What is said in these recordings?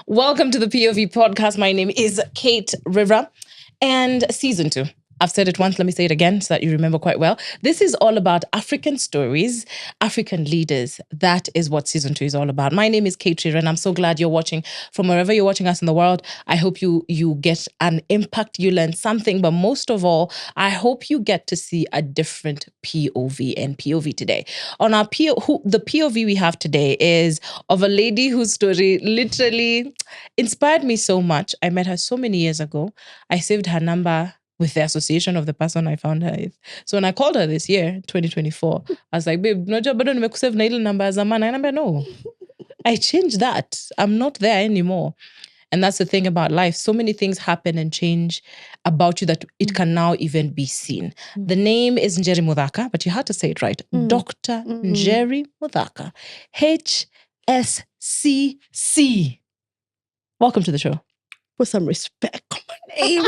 Welcome to the POV podcast. My name is Kate River and season 2. I've said it once, let me say it again so that you remember quite well. This is all about African stories, African leaders. That is what season 2 is all about. My name is Kate River and I'm so glad you're watching from wherever you're watching us in the world. I hope you get an impact, you learn something, but most of all, I hope you get to see a different POV and POV today. On our the POV we have today is of a lady whose story literally inspired me so much. I met her so many years ago. I saved her number with the association of the person I found her with. So when I called her this year, 2024, I was like, babe, no, I changed that. I'm not there anymore. And that's the thing about life. So many things happen and change about you that it can now even be seen. The name is Njeri Muthaka, but you had to say it right. Dr. Njeri Muthaka. HSCC. Welcome to the show. Put some respect on my name.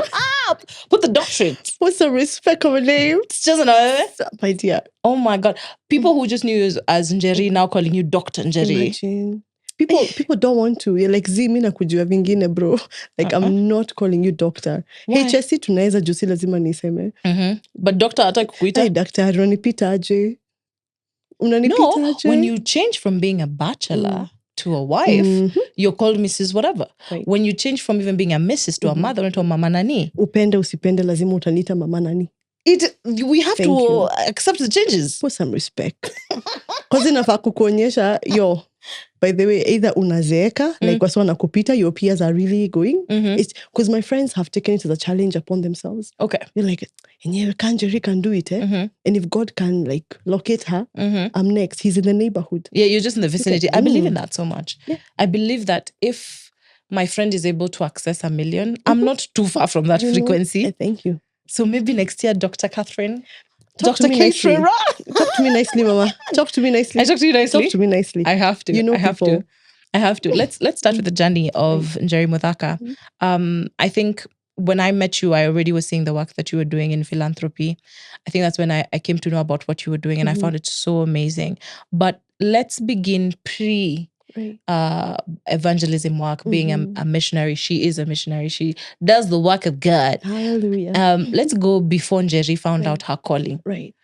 Put the doctorate. Put some respect on my name. It's just another. My dear. Oh my God. People who just knew you as Njeri now calling you Dr. Njeri. Imagine. People don't want to. You're like, zimi na kujua vingine, bro. Like, I'm not calling you doctor. Why? HSC tunaweza jusi lazima niseme. But doctor hata kukuita. Hey, daktari, unanipita aje? Unanipita No, aje? when you change from being a bachelor to a wife, you're called Mrs. whatever. Right. When you change from even being a Mrs. to a mother, unaitwa mama nani. Upende usipende lazima utanita mama nani. We have Thank to you. accept the changes. Put some respect. Because inafaa kukuonyesha, yo, by the way, either unazeeka, like wasi wanakupita, your peers are really going. It's because my friends have taken it as a challenge upon themselves. Okay. They're like, Njeri can do it, eh? And if God can like locate her, I'm next. He's in the neighborhood. Yeah, you're just in the vicinity. Okay. I believe in that so much. Yeah. I believe that if my friend is able to access 1 million, I'm not too far from that frequency. Thank you. So maybe next year, Dr. Catherine. Talk Dr. to me nicely. Catherine. Talk to me nicely, Mama. Talk to me nicely. I talk to you nicely. Talk to me nicely. I have to. You know, I have people. to. I have to. Let's start with the journey of Njeri Muthaka. I think when I met you, I already was seeing the work that you were doing in philanthropy. I think that's when I came to know about what you were doing, and I found it so amazing. But let's begin evangelism work, being a missionary. She is a missionary. She does the work of God. Hallelujah. Let's go before Njeri found out her calling. Right.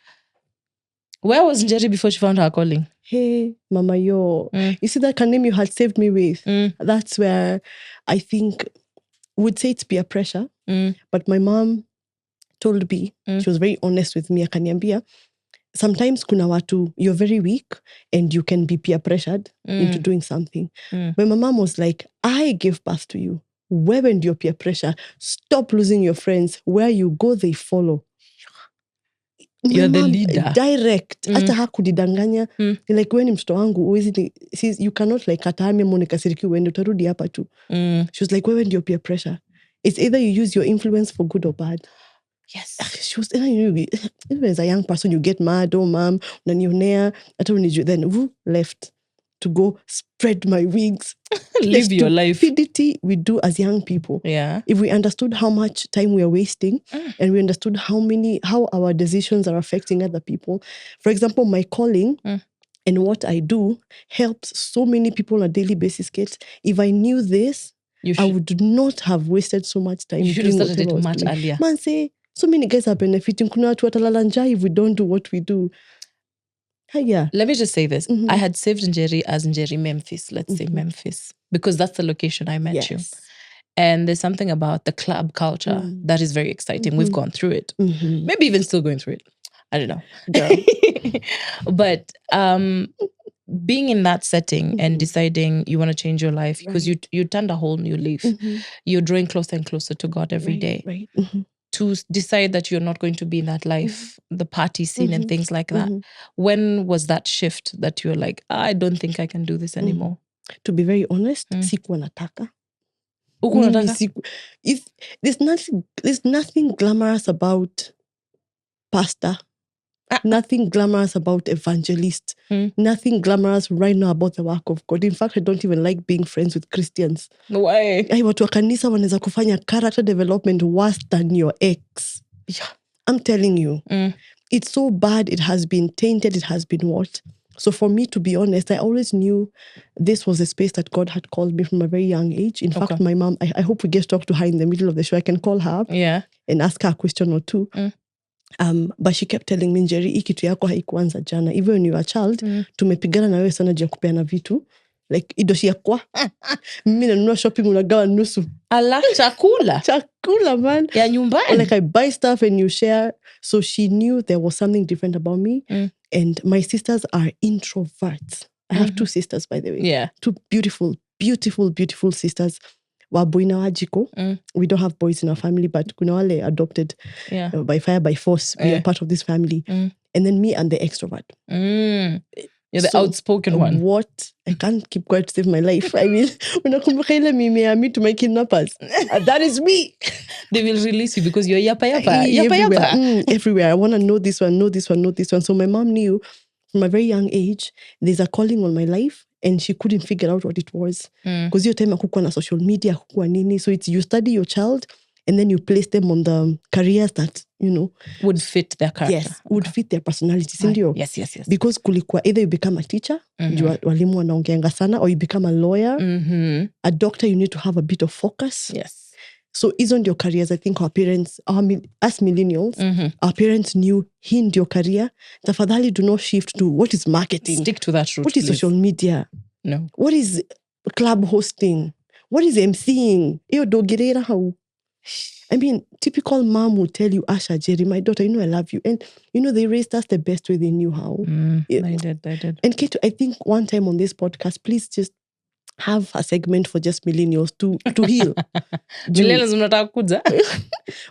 Where was Njeri before she found her calling? Hey, Mama, yo. You see that name you had saved me with? That's where I think would say it's peer pressure. But my mom told me, she was very honest with me, akaniambia, sometimes kuna watu, you're very weak and you can be peer pressured into doing something. But my mom was like, I gave birth to you. Wewe ndio peer pressure. Stop losing your friends. Where you go, they follow. You're the leader. Direct. Hata hakudidanganya. Like, when mtoto wangu, you cannot like katame mo nikasiriki uende, utarudi hapa tu. She was like, wewe ndio peer pressure. It's either you use your influence for good or bad. Yes. She was, even as a young person, you get mad, oh mom, unanionea, then left to go spread my wings. Live your life. Stupidity we do as young people. Yeah. If we understood how much time we are wasting and we understood how our decisions are affecting other people. For example, my calling and what I do helps so many people on a daily basis. Kate, if I knew this, I would not have wasted so much time. You should have started it much earlier. Man, say, so many guys are benefiting. Kuna watu watalala njaa if we don't do what we do. Yeah. Let me just say this. I had saved Njeri as Njeri Memphis. Let's say Memphis. Because that's the location I met you. And there's something about the club culture that is very exciting. We've gone through it. Maybe even still going through it. I don't know. Girl. But being in that setting and deciding you want to change your life because you turned a whole new leaf. You're drawing closer and closer to God every day. Right. To decide that you're not going to be in that life, the party scene and things like that. When was that shift that you're like, I don't think I can do this anymore? To be very honest, sikuwa nataka. There's nothing glamorous about pastor. Nothing glamorous about evangelist. Nothing glamorous right now about the work of God. In fact, I don't even like being friends with Christians. Why? Watu wa kanisa wanaweza kufanya character development worse than your ex. Yeah. I'm telling you. It's so bad. It has been tainted. It has been what? So for me, to be honest, I always knew this was a space that God had called me from a very young age. In fact, my mom, I hope we get to talk to her in the middle of the show. I can call her up and ask her a question or two. But she kept telling me, Njeri, hii kitu yako haikuanza jana. Even when you were a child, tumepigana na wewe sana juu ya kupeana vitu. Like, idoshi ya kwa. Mimi nanunua shopping unagawa nusu. Ala, chakula. Chakula, man. Ya nyumbani. Or like I buy stuff and you share. So she knew there was something different about me. And my sisters are introverts. I have two sisters, by the way. Yeah. Two beautiful, beautiful, beautiful sisters. Wabuina wajiko. We don't have boys in our family, but kuna wale adopted by fire, by force. We are part of this family. And then me and the extrovert. You're the outspoken one. What? I can't keep quiet to save my life. I mean, unakumbuka ile mimi ya me to my kidnappers. That is me. They will release you because you're yapa. Everywhere. I want to know this one, know this one, know this one. So my mom knew from a very young age, there's a calling on my life. And she couldn't figure out what it was. Because your time hakukuwa na social media, hakukuwa nini. So it's you study your child and then you place them on the careers that, you know, would fit their character. Yes, would fit their personality. Sindio? Yes. Because kulikuwa either you become a teacher, walimu wanaongeanga sana, or you become a lawyer, a doctor, you need to have a bit of focus. Yes. So isn't your careers, I think our parents, as millennials, our parents knew hii ndio career. Tafadhali do not shift to what is marketing. Stick to that route, What is social media? No. What is club hosting? What is MCing? Iyo dogerera how? I mean, typical mom would tell you, Asha, Jerry, my daughter, you know I love you. And, you know, they raised us the best way they knew how. They did. And Kate, I think one time on this podcast, please just have a segment for just millennials to heal. Millennials mnataka kuja?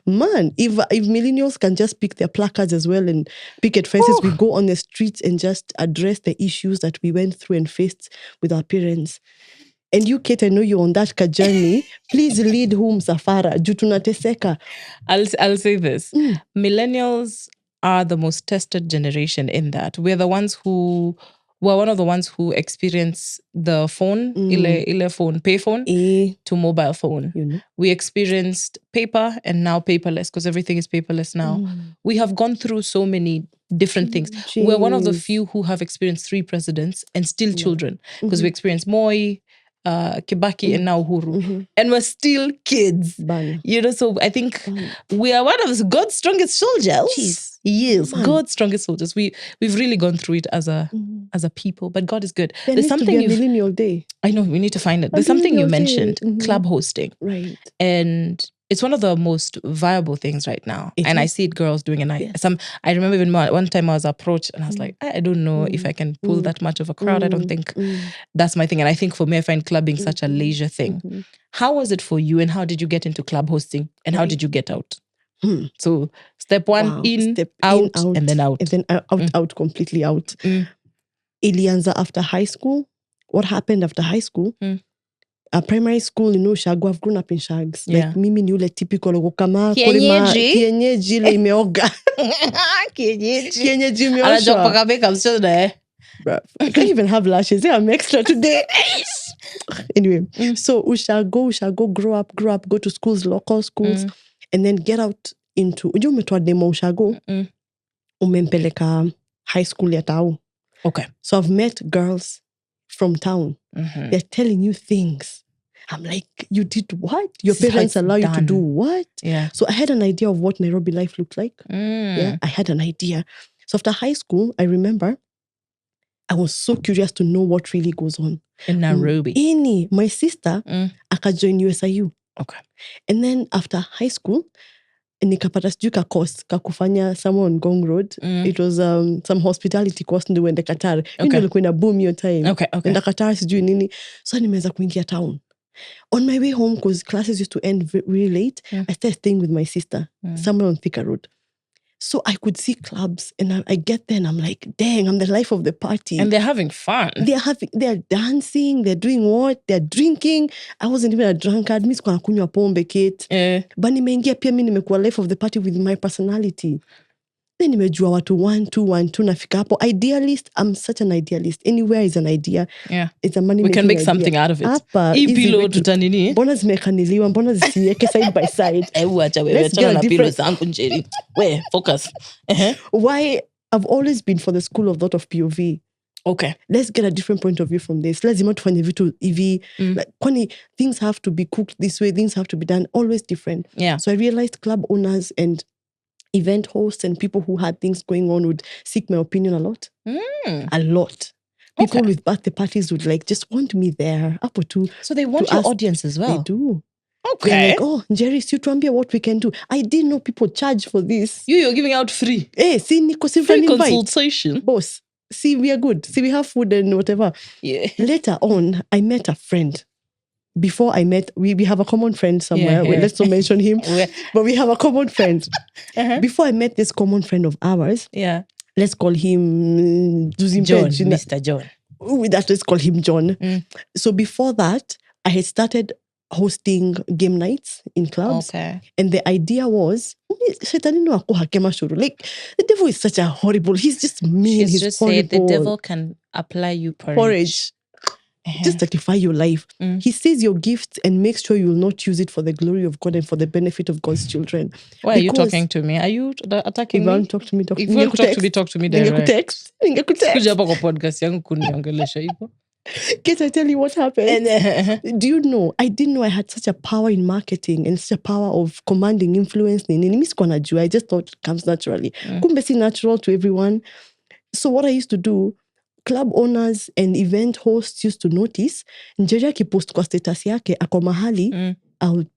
Man, if millennials can just pick their placards as well and picket fences, we go on the streets and just address the issues that we went through and faced with our parents. And you, Kate, I know you're on that journey. Please lead whom Safara. Juu tunateseka. I'll say this. Millennials are the most tested generation in that. We're one of the ones who experience the phone, ile phone, payphone, to mobile phone. You know? We experienced paper and now paperless because everything is paperless now. We have gone through so many different things. Jeez. We're one of the few who have experienced 3 presidents and still children because we experienced Moi, Kabati, and now Uhuru. And we're still kids. Ban. You know, so I think we are one of God's strongest soldiers. Jeez. Yes, Man. God's strongest soldiers. We've really gone through it as a people, but God is good. There There's needs something to be a millennial day. I know, we need to find it. There's something you mentioned, club hosting. Right. And it's one of the most viable things right now. I see it girls doing it. I remember even one time I was approached and I was like, I don't know if I can pull that much of a crowd. I don't think that's my thing. And I think for me, I find clubbing such a leisure thing. How was it for you and how did you get into club hosting and how did you get out? So step one, out, and then out. And then out, completely out. Ilianza after high school. What happened after high school? Primary school, you know, Shagu, I've grown up in Shags. Like mimi ni ule typical kama kienyeji ile imeoga. Kienyeji imeoga. Anajua paka makeup still there. I can't even have lashes. I'm extra today. Anyway, so ushago, grow up, go to schools, local schools, and then get out into ujue umetoa demo ushago. Umempeleka high school ya tao. Okay. So I've met girls from town. They're telling you things. I'm like, you did what? Your parents allow you to do what? Yeah. So I had an idea of what Nairobi life looked like. Yeah, I had an idea. So after high school, I remember I was so curious to know what really goes on in Nairobi. My sister akajoin USIU. Okay. And then after high school, nikapata sijui ka course kakufanya somewhere on Gong Road. It was some hospitality course ndio uende Qatar. Ndio ilikuwa ina boom your time. Okay. Ndio Qatar sijui nini. So nimeweza kuingia town. On my way home, because classes used to end really late, I started staying with my sister somewhere on Thika Road. So I could see clubs and I get there and I'm like, dang, I'm the life of the party. And they're having fun. They're dancing, they're doing what? They're drinking. I wasn't even a drunkard. Mi sikuwa nakunywa pombe, Kate. But nimeingia pia mi nimekuwa life of the party with my personality. Then nimejua watu 1, 2, 1, 2 nafika hapo. Idealist, I'm such an idealist. Anywhere is an idea. Yeah. It's a money we can make idea. something out of it. Hapa, pillow tutanini. Mbona zimekaniliwa, mbona zisiweke side by side. Wacha wewe chana na pillow zangu Njeri. We focus. Why I've always been for the school of thought of POV. Okay. Let's get a different point of view from this. Lazima tufanye vitu hivi. Like, kwani things have to be cooked this way, things have to be done always different. Yeah. So I realized club owners and event hosts and people who had things going on would seek my opinion a lot. A lot. People with birthday parties would like just want me there. Hapo tu. So they want your audience as well. They do. Okay. They're like, oh, Njeri, si tuambie what we can do. I didn't know people charge for this. You're giving out free. See, Nico, Free consultation. Boss, see, we are good. See, we have food and whatever. Yeah. Later on, I met a friend. Before I met, we have a common friend somewhere. Yeah. Well, let's not mention him. But we have a common friend. Before I met this common friend of ours, let's call him John, Mr. John. Let's call him John. So before that, I had started hosting game nights in clubs. Okay. And the idea was, like, the devil is such a horrible, he's just mean, She's he's just horrible. said the devil can apply you porridge. Just sacrifice your life. He sees your gifts and makes sure you will not use it for the glory of God and for the benefit of God's children. Why are you talking to me? Are you attacking me? Talk to me. If you want to talk to me direct. Kuja hapa kwa podcast yangu kuniongelesha hivyo. Can I tell you what happened? Do you know, I didn't know I had such a power in marketing and such a power of commanding influence. I just thought it comes naturally. Kumbe si natural to everyone. So what I used to do, club owners and event hosts used to notice, Njeri akipost kwa status yake ako mahali,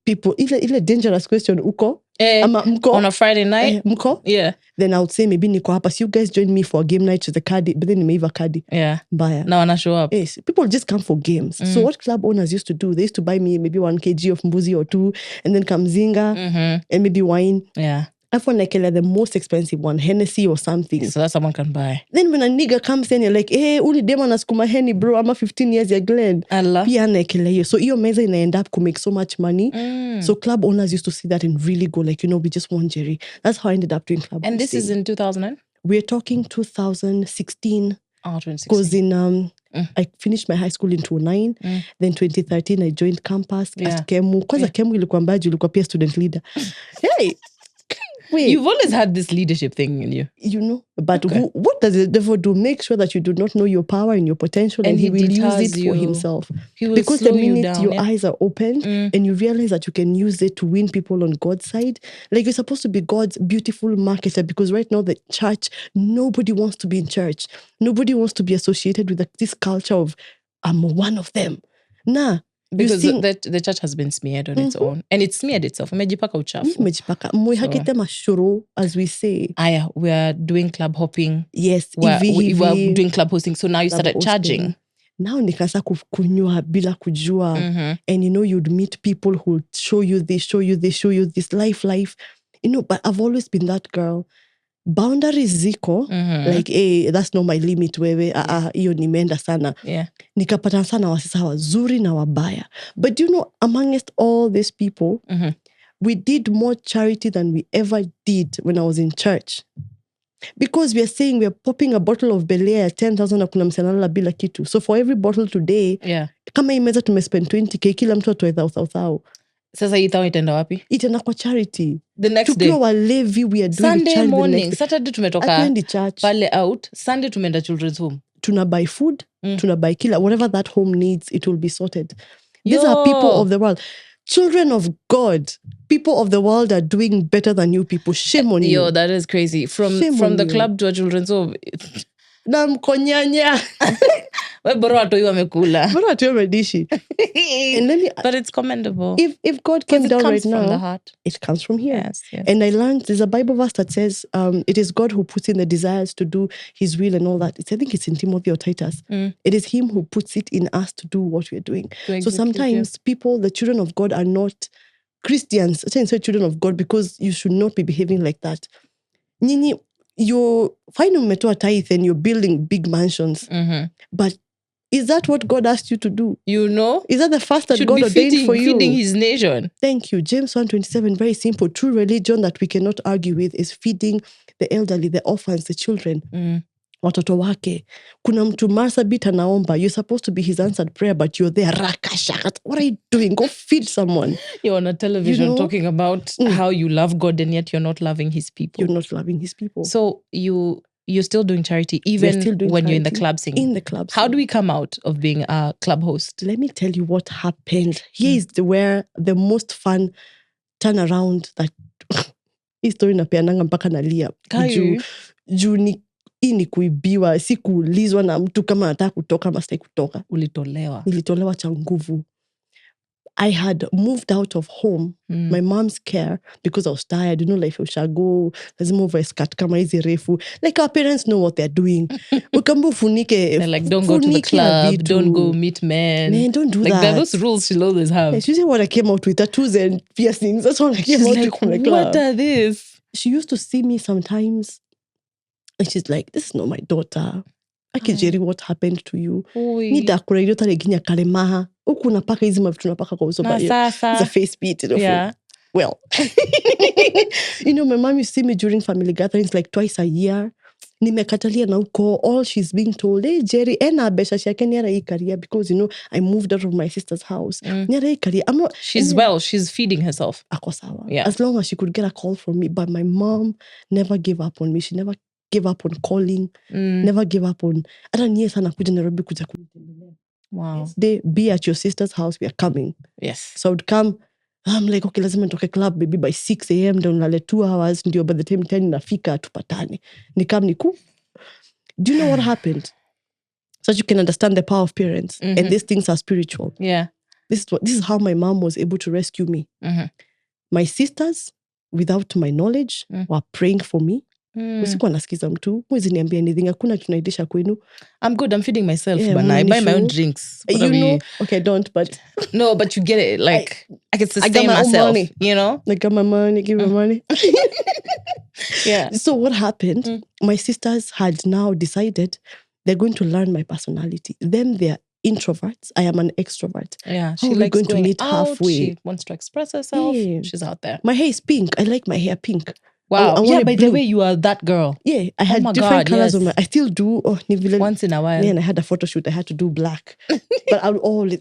people, ile dangerous question, uko? Ama mko? On a Friday night? Mko? Yeah. Then I would say, maybe niko hapa, so you guys join me for a game night to the kadi, but then nimeiva kadi. Yeah. Baya. Now wanna show up. Yes. People just come for games. So what club owners used to do, they used to buy me maybe 1 kg of mbuzi or 2, and then kamzinga, and maybe wine. Yeah. I found like the most expensive one, Hennessy or something. So that someone can buy. Then when a nigga comes in, you're like, hey, uli dema naskuma Henny, bro, I'm a 15 years ya Glenn. Allah. Pia naekele hiyo. So iyo meza ina end up to make so much money. So club owners used to see that and really go like, we just want Njeri. That's how I ended up doing club. And this is in 2000? We're talking 2016. Oh, 2016. Because in I finished my high school in 2009. Then 2013 I joined campus at Kemu. Kwanza Kemu ilikuwa mbaji, ilikuwa pia student leader. Hey! Wait. You've always had this leadership thing in you. But what does the devil do? Make sure that you do not know your power and your potential, and he will use it for himself. He will because slow the minute you down, your eyes are opened and you realize that you can use it to win people on God's side, like you're supposed to be God's beautiful marketer, because right now the church, nobody wants to be in church. Nobody wants to be associated with this culture of, I'm one of them. Nah. Because the church has been smeared on its own. And it smeared itself. Imejipaka uchafu. Mwihakite mashuru, as we say. Aya, we are doing club hopping. Yes. We were doing club hosting. So now you started charging. Now nikaanza kunywa bila kujua. And you'd meet people who would show you this life. But I've always been that girl. Boundaries ziko, like, hey, that's not my limit, wewe, iyo nimeenda sana. Yeah. Nikapata sana wasisa wazuri na wabaya. But amongst all these people, we did more charity than we ever did when I was in church. Because we are saying we are popping a bottle of Belea at 10,000 na kuna msenala bila kitu. So for every bottle today, kama imeza tumespend 20k, kila mtu atoe 1,000. Sasa itawa itaenda wapi? Itaenda kwa charity. The next day. Tukiwa walevi, we are doing Sunday charity morning. Saturday tumetoka church. Pale out. Sunday tumeenda children's home. Tuna buy food. Tuna buy kila. Whatever that home needs, it will be sorted. These are people of the world. Children of God. People of the world are doing better than you people. Shame on you. Yo, that is crazy. From the club to a children's home. Na mkonyanya. We boro atoi wamekula. Boro atoi wamedishi. But it's commendable. If God came down right now, from the heart. It comes from here. Yes. And I learned, there's a Bible verse that says, it is God who puts in the desires to do his will and all that. I think it's in Timothy or Titus. It is him who puts it in us to do what we're doing. So sometimes people, the children of God, are not Christians. I say children of God because you should not be behaving like that. Nini, you're fine umetoa tithe and you're building big mansions. But is that what God asked you to do? Is that the fast that God ordained for you? Feeding his nation. Thank you. James 1:27, very simple. True religion that we cannot argue with is feeding the elderly, the orphans, the children. Watoto wake. Kuna mtu Marsabit anaomba. You're supposed to be his answered prayer, but you're there. Rakashakat. What are you doing? Go feed someone. You're on a television talking about how you love God and yet you're not loving his people. You're not loving his people. So you you're still doing charity even still doing when you're in the charity club singing. In the club How do singing. we come out of being a club host? Let me tell you what happened. Here is where the most fun turnaround that hii story napeananga mpaka nalia. Juu ni kuibiwa, si kuulizwa na mtu kama nataka kutoka ama sitaki kutoka. Nilitolewa cha nguvu. I had moved out of home, my mom's care, because I was tired. You know, like, if I go, lazima uvae skirt kama hizi refu. Like, our parents know what they're doing. Ukambu funike. They're like, don't go to the club, don't go meet men. Man, don't do like, that. There are those rules she'll always have. Yeah, she said what I came out with, tattoos and piercings. That's what I came out with from the club. What are this? She used to see me sometimes, and she's like, this is not my daughter. Njeri, what happened to you? Nida kuna idiota leginya kalemaha. Huku unapaka hizi mavitu unapaka kwa uso bayo. It's a face beat. Yeah. Well, you know, my mom used to see me during family gatherings like twice a year. Nimekatalia na uko. All she's being told, hey, Njeri, ena besha shake niara hii career because, you know, I moved out of my sister's house. Niara hii career. I'm not. She's feeding herself. Ako sawa. Yeah. As long as she could get a call from me. But my mom never gave up on me. She never gave up on calling. Never gave up on. Ata niye sana kuja Nairobi kuja kunitembelea. Wow. They be at your sister's house. We are coming. Yes. So I would come. I'm like, okay, lazima nitoke club maybe by 6 a.m. Ndio nilale 2 hours. Ndio by the time 10 nafika tupatane. Nikam niku. Do you know what happened? So that you can understand the power of parents. And these things are spiritual. Yeah. This is how my mom was able to rescue me. My sisters, without my knowledge, were praying for me. Usikuwa nasikiza mtu. Mwezi niambia anything. Hakuna tunaidisha kwenu. I'm good. I'm feeding myself. But I buy my own drinks. You know? Okay, I don't, but... No, but you get it. Like, I can sustain got my own myself. money. You know? I got my money, give me money. Yeah. So what happened? My sisters had now decided they're going to learn my personality. Them, they're introverts. I am an extrovert. Yeah. How are we going to meet out? halfway? She wants to express herself. Yeah. She's out there. My hair is pink. I like my hair pink. Wow. Yeah, by the way, you are that girl. Yeah, I had different colors on my... I still do. Once in a while. Yeah, and I had a photo shoot. I had to do black. But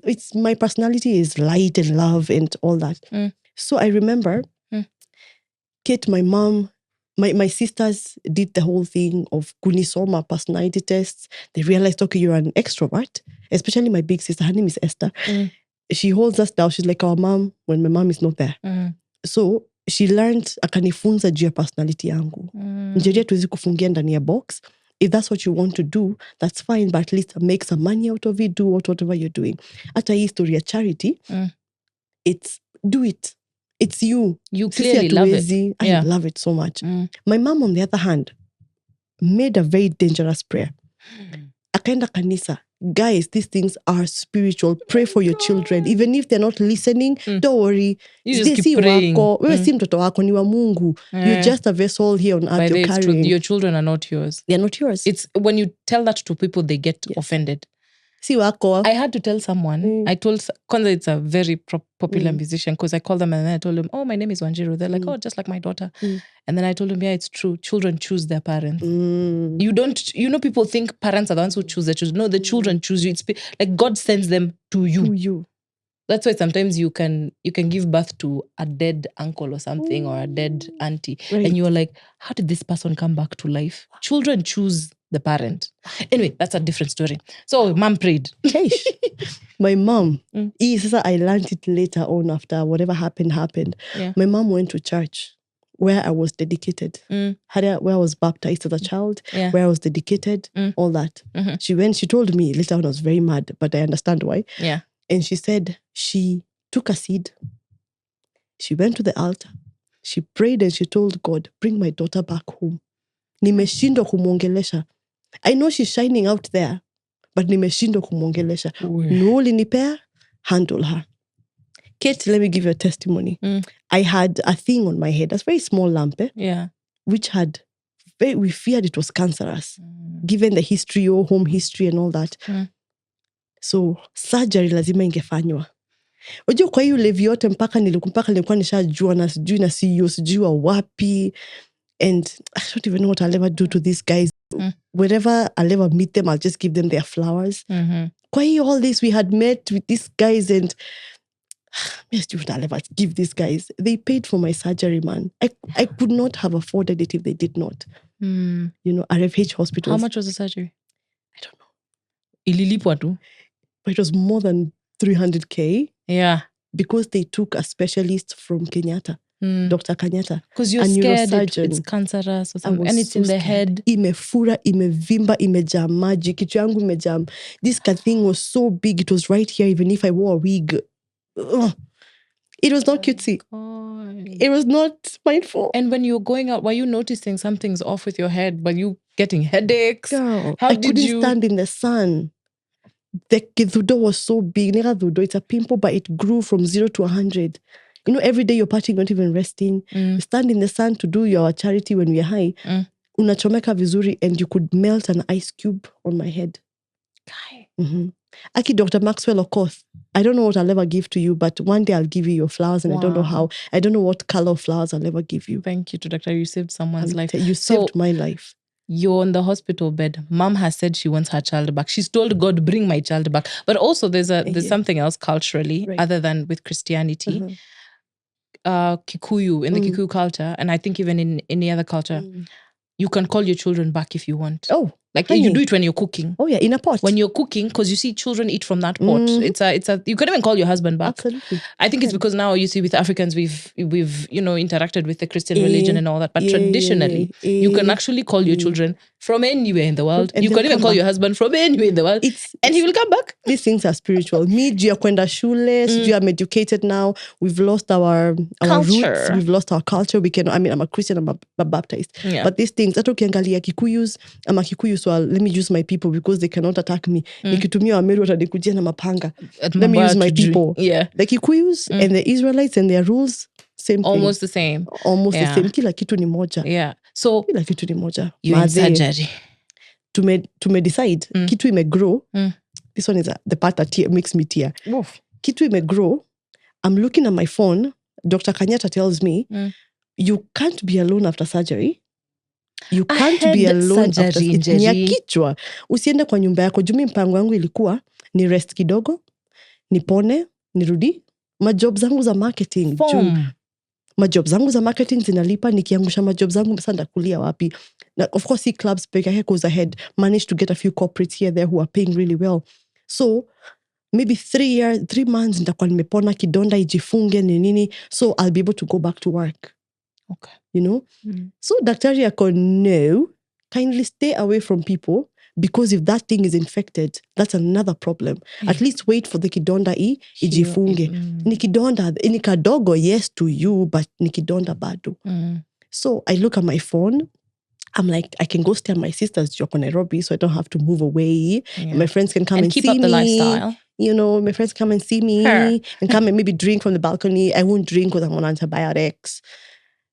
it's my personality is light and love and all that. So I remember, Kate, my mom, my sisters did the whole thing of kunisoma personality tests. They realized, okay, you're an extrovert. Especially my big sister. Her name is Esther. She holds us down. She's like our mom when my mom is not there. So she learned akanifunza juu ya personality yangu. Njeri hatuwezi kufungia ndani ya box. If that's what you want to do, that's fine, but at least make some money out of it, do whatever you're doing. Hata hii story ya charity, do it. It's you. You clearly love it. I love it so much. My mom, on the other hand, made a very dangerous prayer. Akaenda kanisa. Guys, these things are spiritual. Pray for your children. Even if they're not listening, don't worry. You just keep praying. Wewe si mtoto wako, ni wa Mungu. You're just a vessel here on earth you're carrying. Your children are not yours. They're not yours. It's when you tell that to people, they get offended. Si wako. I had to tell someone. I told Kwanza, it's a very popular musician, because I called them and then I told them, oh, my name is Wanjiru. They're like, oh, just like my daughter. And then I told them, yeah, it's true. Children choose their parents. You don't, people think parents are the ones who choose their children. No, the children choose you. It's like God sends them to you. That's why sometimes you can give birth to a dead uncle or something, or a dead auntie. Right. And you're like, how did this person come back to life? Children choose the parent. Anyway, that's a different story. So, mom prayed. My mom, I learned it later on after whatever happened. Yeah. My mom went to church where I was dedicated. Where I was baptized as a child, where I was dedicated, all that. She told me later on, I was very mad, but I understand why. Yeah. And she said she took a seed. She went to the altar. She prayed and she told God, bring my daughter back home. Nimeshindwa kumwongelesha. I know she's shining out there, but nimeshindwa kumwongelesha. Nuoli nipea, handle her. Kate, let me give you a testimony. I had a thing on my head, a very small lump, which we feared it was cancerous, given the history, home history and all that. So, surgery lazima ingefanywa. Unajua kwa hiyo levi yote mpaka nilikuwa nishajua na sijui na CEO sijui wa wapi. And I don't even know what I'll ever do to these guys. Wherever I'll ever meet them, I'll just give them their flowers. Kwa hiyo all this, we had met with these guys and I'll ever give these guys. They paid for my surgery, man. I could not have afforded it if they did not. RFH hospitals. How much was the surgery? I don't know. Ililipwa tu. But it was more than 300K. Yeah. Because they took a specialist from Kenyatta, Dr. Kenyatta. Because you're scared it's cancerous or something. And it's so in the head. Imefura, imevimba, imejaa maji. Kichwa yangu imejaa. This thing was so big. It was right here, even if I wore a wig. Ugh. It was not cutesy. It was not mindful. And when you're going out, were you noticing something's off with your head? Were you getting headaches? Girl, I couldn't stand in the sun. The kithudo was so big. It's a pimple, but it grew from 0 to 100. Every day you're partying, not even resting. You stand in the sun to do your charity when we're high. Unachomeka vizuri, and you could melt an ice cube on my head. Aki Dr. Maxwell, of course. I don't know what I'll ever give to you, but one day I'll give you your flowers, and I don't know how. I don't know what color of flowers I'll ever give you. Thank you to Doctor. You saved someone's life. You saved my life. You're on the hospital bed. Mom has said she wants her child back. She's told God, bring my child back. But also there's something else culturally, other than with Christianity. Kikuyu, in the Kikuyu culture, and I think even in any other culture, you can call your children back if you want. Oh. Like you do it when you're cooking. Oh yeah, in a pot. When you're cooking, because you see children eat from that pot. It's a. You can even call your husband back. Absolutely. I think it's because now you see with Africans we've interacted with the Christian religion and all that. But traditionally, you can actually call your children from anywhere in the world. You can even call your husband from anywhere in the world, and he will come back. These things are spiritual. Me, juu ya kwenda shule, juu I'm educated now. We've lost our roots. We've lost our culture. I'm a Christian. I'm a Baptist. Yeah. But these things, hata ukiangalia Kikuyus, I'm a Kikuyu, so let me use my people because they cannot attack me. Nikitumia Wameru watanikujia na mapanga. Let me use my people. Yeah. The Kikuyus and the Israelites and their rules, same thing. Almost the same. Almost the same. Kila kitu ni moja. Yeah. So kila kitu ni moja. You're in surgery. Tume decide kitu ime grow. This one is the part that makes me tear. Oof. Kitu ime grow. I'm looking at my phone. Dr. Kenyatta tells me, you can't be alone after surgery. You can't be alone after surgery. Ni ya kichwa. Usiende kwa nyumba yako. Jumi mpango yangu ilikuwa ni rest kidogo, nipone, nirudi. Majob zangu za marketing. Majob zangu za marketing zinalipa, nikiangusha majob zangu sasa ndakulia wapi? Now, of course, see clubs bigger goes ahead. Managed to get a few corporates here there who are paying really well. So maybe 3 months nitakuwa nimepona, kidonda ijifunge nini. So I'll be able to go back to work. Okay. So daktari yako, no, kindly stay away from people, because if that thing is infected, that's another problem. At least wait for the kidonda ijifunge. Ni kidonda, ni kadogo, yes to you, but ni kidonda bado. So I look at my phone. I'm like, I can go stay at my sister's job in Nairobi, so I don't have to move away. And my friends can come and keep see up the lifestyle. My friends come and see me and come and maybe drink from the balcony. I won't drink because I'm on antibiotics.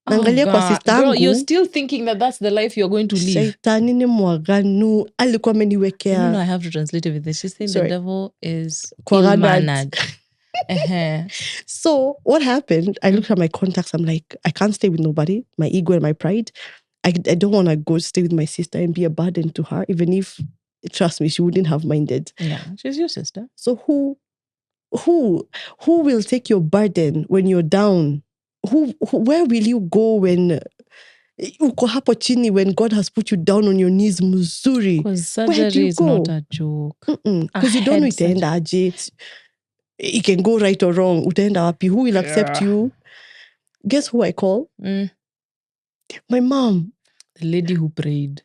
Girl, you're still thinking that that's the life you're going to live. Shaitani ni mwaganu. Alikuwa ameniwekea. I have to translate it with this. She's saying the devil is ill-mannered. So what happened? I looked at my contacts. I'm like, I can't stay with nobody. My ego and my pride. I don't want to go stay with my sister and be a burden to her, even if, trust me, she wouldn't have minded. Yeah, she's your sister. So who will take your burden when you're down? Where will you go when uko hapo chini, when God has put you down on your knees mzuri? Because surgery is not a joke. Because you don't know itaenda aje. It can go right or wrong. Utaenda wapi? Who will accept you? Guess who I call? My mom. The lady who prayed.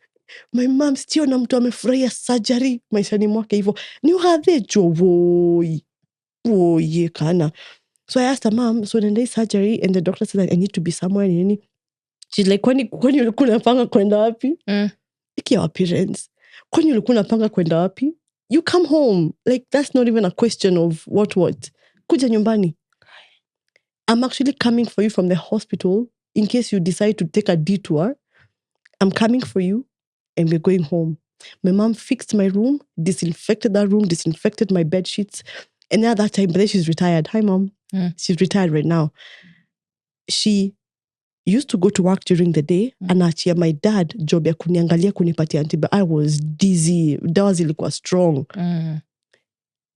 My mom, sio na mtu amefurahia surgery maishani mwake hivyo. Ni uhathejo woi kana. So I asked her, Mom, so then they surgery and the doctor said that I need to be somewhere. She's like, kwani ulikuwa unapanga kwenda wapi? Iki our parents. Kwani ulikuwa unapanga kwenda wapi? You come home. Like, that's not even a question of what. Kuja nyumbani. I'm actually coming for you from the hospital in case you decide to take a detour. I'm coming for you and we're going home. My mom fixed my room, disinfected that room, disinfected my bed sheets. And at that time, but then she's retired. Hi, Mom. She's retired right now. She used to go to work during the day and achia my dad job ya kuniangalia kunipatia antibiotics. I was dizzy. Dawa zilikuwa strong.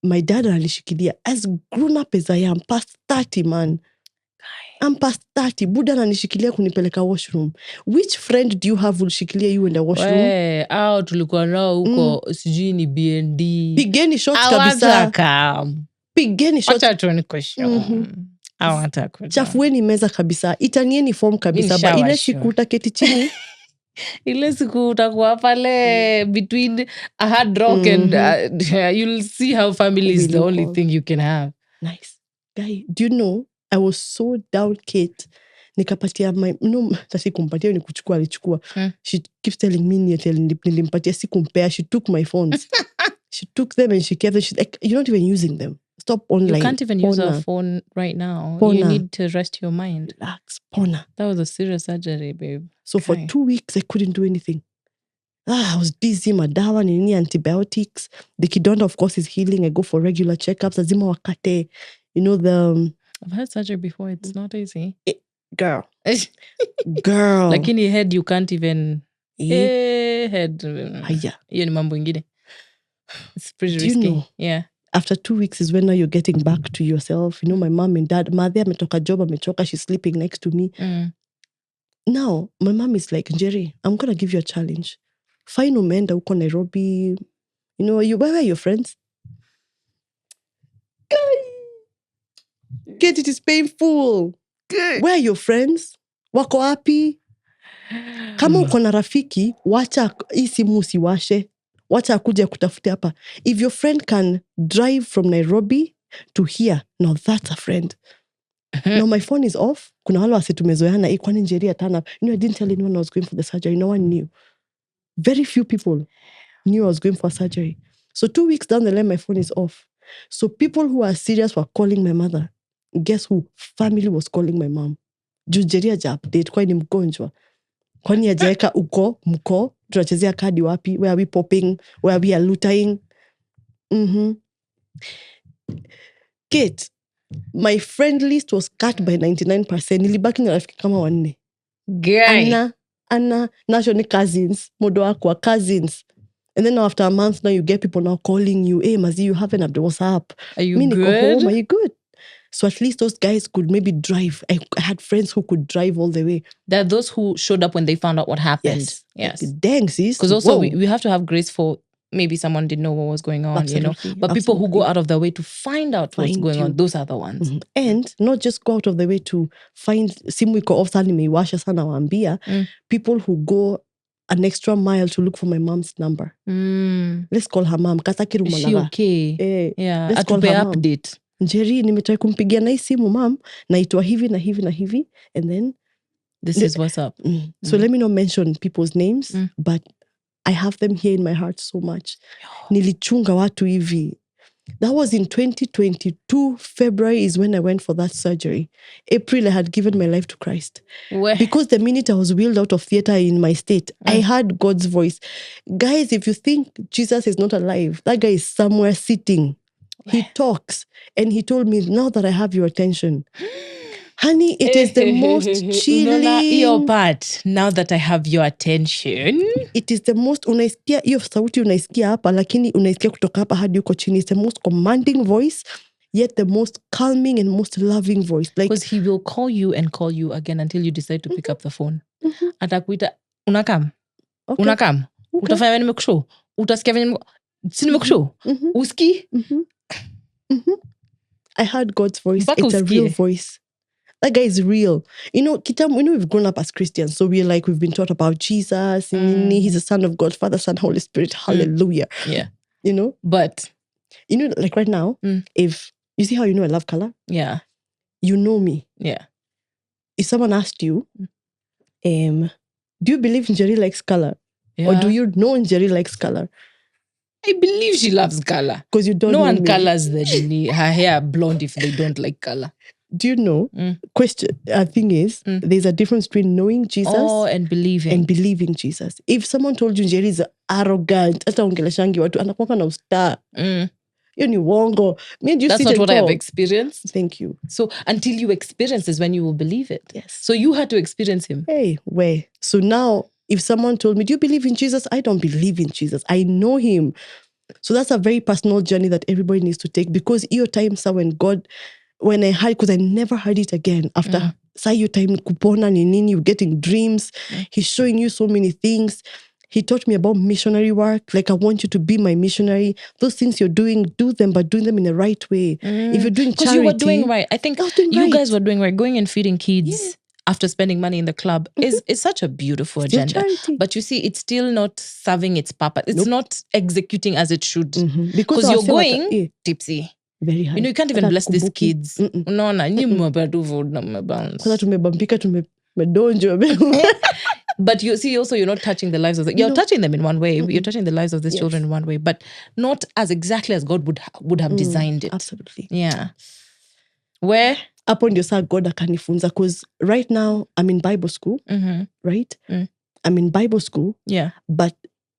My dad alishikilia. As grown up as I am, past 30, man. I'm past 30. Buda ananishikilia kunipeleka washroom. Which friend do you have ulshikilia you in the washroom? Au tulikuwa nao huko sijui ni BND. Pigeni shots kabisa. Pigeni shots. Wacha tunikosho. Chafueni meza kabisa. Itanieni form kabisa. Ba ile siku utaketi chini. Ile siku utakuwa pale between a hard rock and you'll see how family is the only thing you can have. Nice. Guy, do you know, I was so down, Kate. Nikapatia tasi kumpatia ni kuchukua alichukua. She keeps telling me nilimpatia si kumpea. She took my phones. She took them and she kept them. She's like, you're not even using them. Stop online. You can't even use a phone right now. You need to rest your mind. Relax. Pona. That was a serious surgery, babe. So for 2 weeks, I couldn't do anything. I was busy. Madawa, nini, antibiotics. The kidonda, of course, is healing. I go for regular checkups. Azima wakate. You know, I've had surgery before. It's not easy. Girl. Girl. Like in your head, you can't even... head. Hiyo ni mambo ingine. It's pretty risky. You know? Yeah. After 2 weeks is when now you're getting back to yourself. You know, my mom and dad, Madhe ametoka job, amechoka, she's sleeping next to me. Now, my mom is like, Njeri, I'm going to give you a challenge. Find umeenda huko Nairobi. You know, where are your friends? Get it is painful. Good. Where are your friends? Wako wapi? Kama uko na rafiki, wacha hii simu usiwashe. Wacha akuja kutafuta hapa. If your friend can drive from Nairobi to here, now that's a friend. Now my phone is off. Kuna wale wase tumezoeana, kwani Njeri atana. You know, I didn't tell anyone I was going for the surgery. No one knew. Very few people knew I was going for surgery. So 2 weeks down the line, my phone is off. So people who are serious were calling my mother. Guess who? Family was calling my mom. Njeri aja update, kwani mgonjwa. Kwani ajaeka uko, mko, tunachezea kadi wapi, where are we popping, where we are looting. Kate, my friend list was cut by 99%. Nilibaki na rafiki kama 4. Guy. Anna, national cousins, modo wako cousins. And then after a month now you get people now calling you, hey Mazi, you haven't updated, what's up? Are you good? Home, are you good? So at least those guys could maybe drive. I had friends who could drive all the way. There are those who showed up when they found out what happened. Yes. Dang, sis. Because also we have to have grace for maybe someone didn't know what was going on, Absolutely. you know. But people who go out of their way to find out what's going on, those are the ones. And not just go out of the way to find simu iko off sana nimeiwasha sana waambia. People who go an extra mile to look for my mom's number. Let's call her mom. Is she okay? Yeah. Let's call her update. Njeri, nimetry kumpigia na hii simu mom, naitwa hivi na hivi na hivi, and then this is what's up. So let me not mention people's names, but I have them here in my heart so much. Nilichunga watu hivi. That was in 2022. February is when I went for that surgery. April, I had given my life to Christ. Because the minute I was wheeled out of theater in my state, I heard God's voice. Guys, if you think Jesus is not alive, that guy is somewhere sitting. He talks. And he told me, now that I have your attention, honey, it is the most chilling. Your part, now that I have your attention. It is the most, unaisikia, hiyo sauti unaisikia hapa, lakini unaisikia kutoka hapa hadi uko chini. It's the most commanding voice, yet the most calming and most loving voice. Because he will call you again until you decide to pick up the phone. Atakuita, unakam? Okay. Unakam? Okay. Utafanya venye nimekushow? Utasikia venye nimekushow? Uski? I heard God's voice. It's a real voice. That guy is real. You know, we know we've grown up as Christians, so we've been taught about Jesus. He's the Son of God, Father, Son, Holy Spirit. Hallelujah. Yeah. You know? But, you know, like right now, if you see how you know I love color? Yeah. You know me. Yeah. If someone asked you, do you believe Njeri likes color? Yeah. Or do you know Njeri likes color? I believe she loves color. Because you don't know. No one me. colors her hair blonde if they don't like color. Do you know? Thing is, there's a difference between knowing Jesus and believing. And believing Jesus. If someone told you Njeri is arrogant, hata ongeleshangi watu anakuwa na usta. Hiyo ni uongo. That's not what I have experienced. Thank you. So until you experience is when you will believe it. Yes. So you had to experience him. Hey, where? So now, if someone told me, do you believe in Jesus? I don't believe in Jesus. I know him. So that's a very personal journey that everybody needs to take. Because your time, when I heard, because I never heard it again after Sa hiyo time kupona ni nini, you're getting dreams. He's showing you so many things. He taught me about missionary work. Like, I want you to be my missionary. Those things you're doing, do them, but doing them in the right way. If you're doing charity... Because you were doing right. I think you guys were doing right. Going and feeding kids after spending money in the club is such a beautiful agenda. Charity. But you see, it's still not serving its purpose. It's not executing as it should. Because you're going tipsy. Very high. You know, you can't even bless these kids. Unaona, nyi mmebadu food na mmebounce. Kwanza tumebambika, tumedonjo. But you see, also, you're not touching the lives of you're touching them in one way. You're touching the lives of these children in one way, but not as exactly as God would have designed it. Absolutely. Yeah. Where? Upon your side, God akanifunza, because right now I'm in Bible school, right? I'm in Bible school. Yeah. But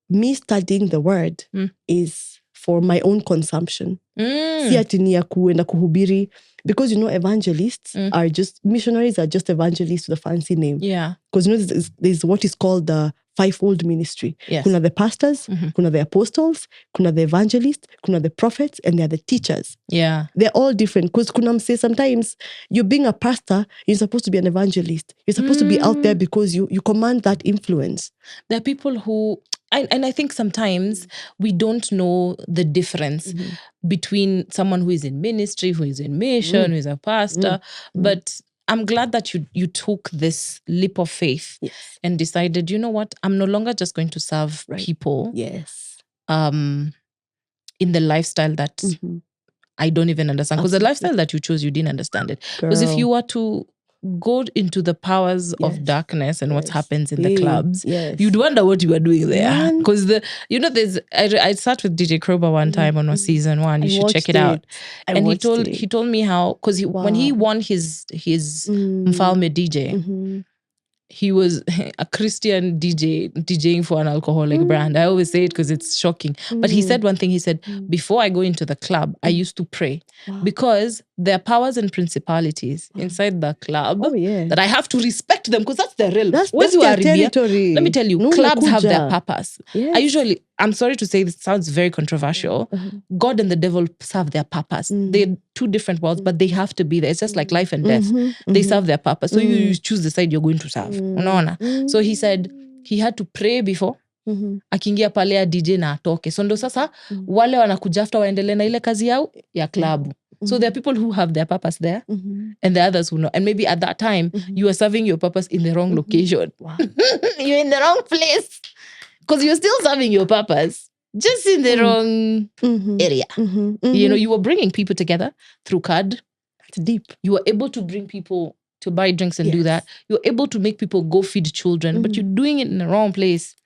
me studying the word is for my own consumption. Si ati ni ya kuenda kuhubiri. Because, you know, evangelists are just, missionaries are just evangelists with a fancy name. Yeah. Because, you know, there's what is called the fivefold ministry. Yes. Kuna the pastors, kuna the apostles, kuna the evangelists, kuna the prophets, and they are the teachers. Yeah. They're all different. Because kuna say sometimes you're being a pastor, you're supposed to be an evangelist. You're supposed to be out there because you command that influence. There are people who... And I think sometimes we don't know the difference between someone who is in ministry, who is in mission, who is a pastor. But I'm glad that you took this leap of faith and decided, you know what, I'm no longer just going to serve people in the lifestyle that I don't even understand. Because the lifestyle that you chose, you didn't understand it. Because if you were to go into the powers of darkness and what happens in the clubs, you'd wonder what you were doing there. Because there's I sat with DJ Kroba one time on season 1. You should check it out. And he told me how, because when he won his Mfalme DJ, he was a Christian DJ DJing for an alcoholic brand. I always say it because it's shocking. But he said one thing. He said, before I go into the club, I used to pray. Because there are powers and principalities inside the club that I have to respect them, because that's their realm. That's their territory. Let me tell you, clubs have their purpose. I'm sorry to say this sounds very controversial. God and the devil serve their purpose. They're two different worlds, but they have to be there. It's just like life and death. They serve their purpose. So you choose the side you're going to serve. Unaona? So he said he had to pray before akiingia pale ya DJ na atoke. So ndo sasa wale wanakuja after waendelee na ile kazi yao ya klabu. So there are people who have their purpose there and the others who know. And maybe at that time, you are serving your purpose in the wrong location. Wow. You're in the wrong place. Because you're still serving your purpose, just in the wrong area. You know, you were bringing people together through card. That's deep. You were able to bring people to buy drinks and do that. You're able to make people go feed children, but you're doing it in the wrong place.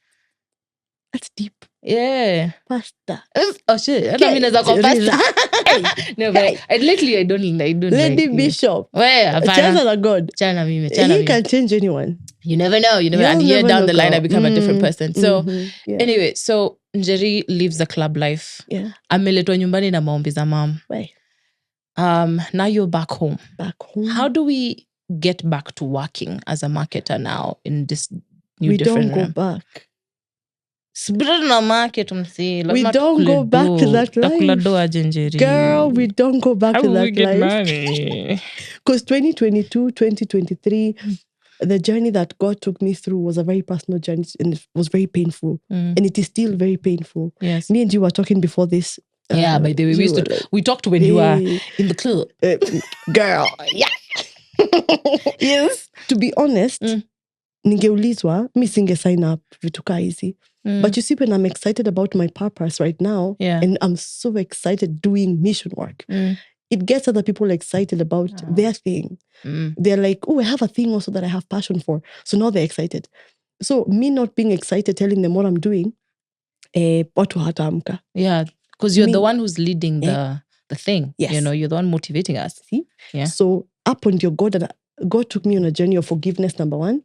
That's deep. Yeah. Pastor. Oh shit. I mean, as a pastor. No, but lately I don't Lady like Bishop. Where? Chana na God. He can change anyone. You never know. And here down the line I become a different person. So anyway, so Njeri lives the club life. Yeah. Ameletwa nyumbani na maombi za mom. Now you're back home. How do we get back to working as a marketer now in this new different realm? We don't go back. We don't go back to that life. Girl, we don't go back to that life. Because 2022, 2023, the journey that God took me through was a very personal journey, and it was very painful. And it is still very painful. Yes. Me and you were talking before this. By the way, we talked when you were in the club. Girl, yes. To be honest, ningeulizwa, mi singe sign up vitu ka hizi. But you see, when I'm excited about my purpose right now, and I'm so excited doing mission work, it gets other people excited about their thing. They're like, oh, I have a thing also that I have passion for. So now they're excited. So me not being excited, telling them what I'm doing, watu hataamka. Yeah, because you're the one who's leading the thing. Yes. You know, you're the one motivating us. See? Yeah. So up on your God took me on a journey of forgiveness, number 1.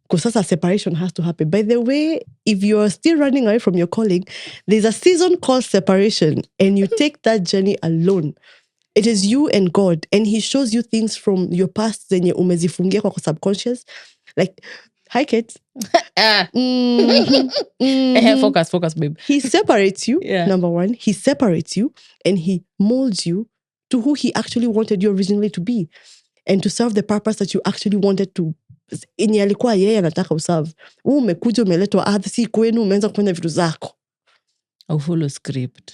Because a separation has to happen. By the way, if you're still running away from your calling, there's a season called separation, and you take that journey alone. It is you and God, and He shows you things from your past zenye umezifungia kwa subconscious. Like, hi kids. Focus, babe. He separates you, number 1. He separates you, and He molds you to who He actually wanted you originally to be. and to serve the purpose that you actually wanted to, yenye alikuwa yeye anataka userve. Umekuja umeletwa si kwenu, umeanza kufanya vitu zako. Au follow script.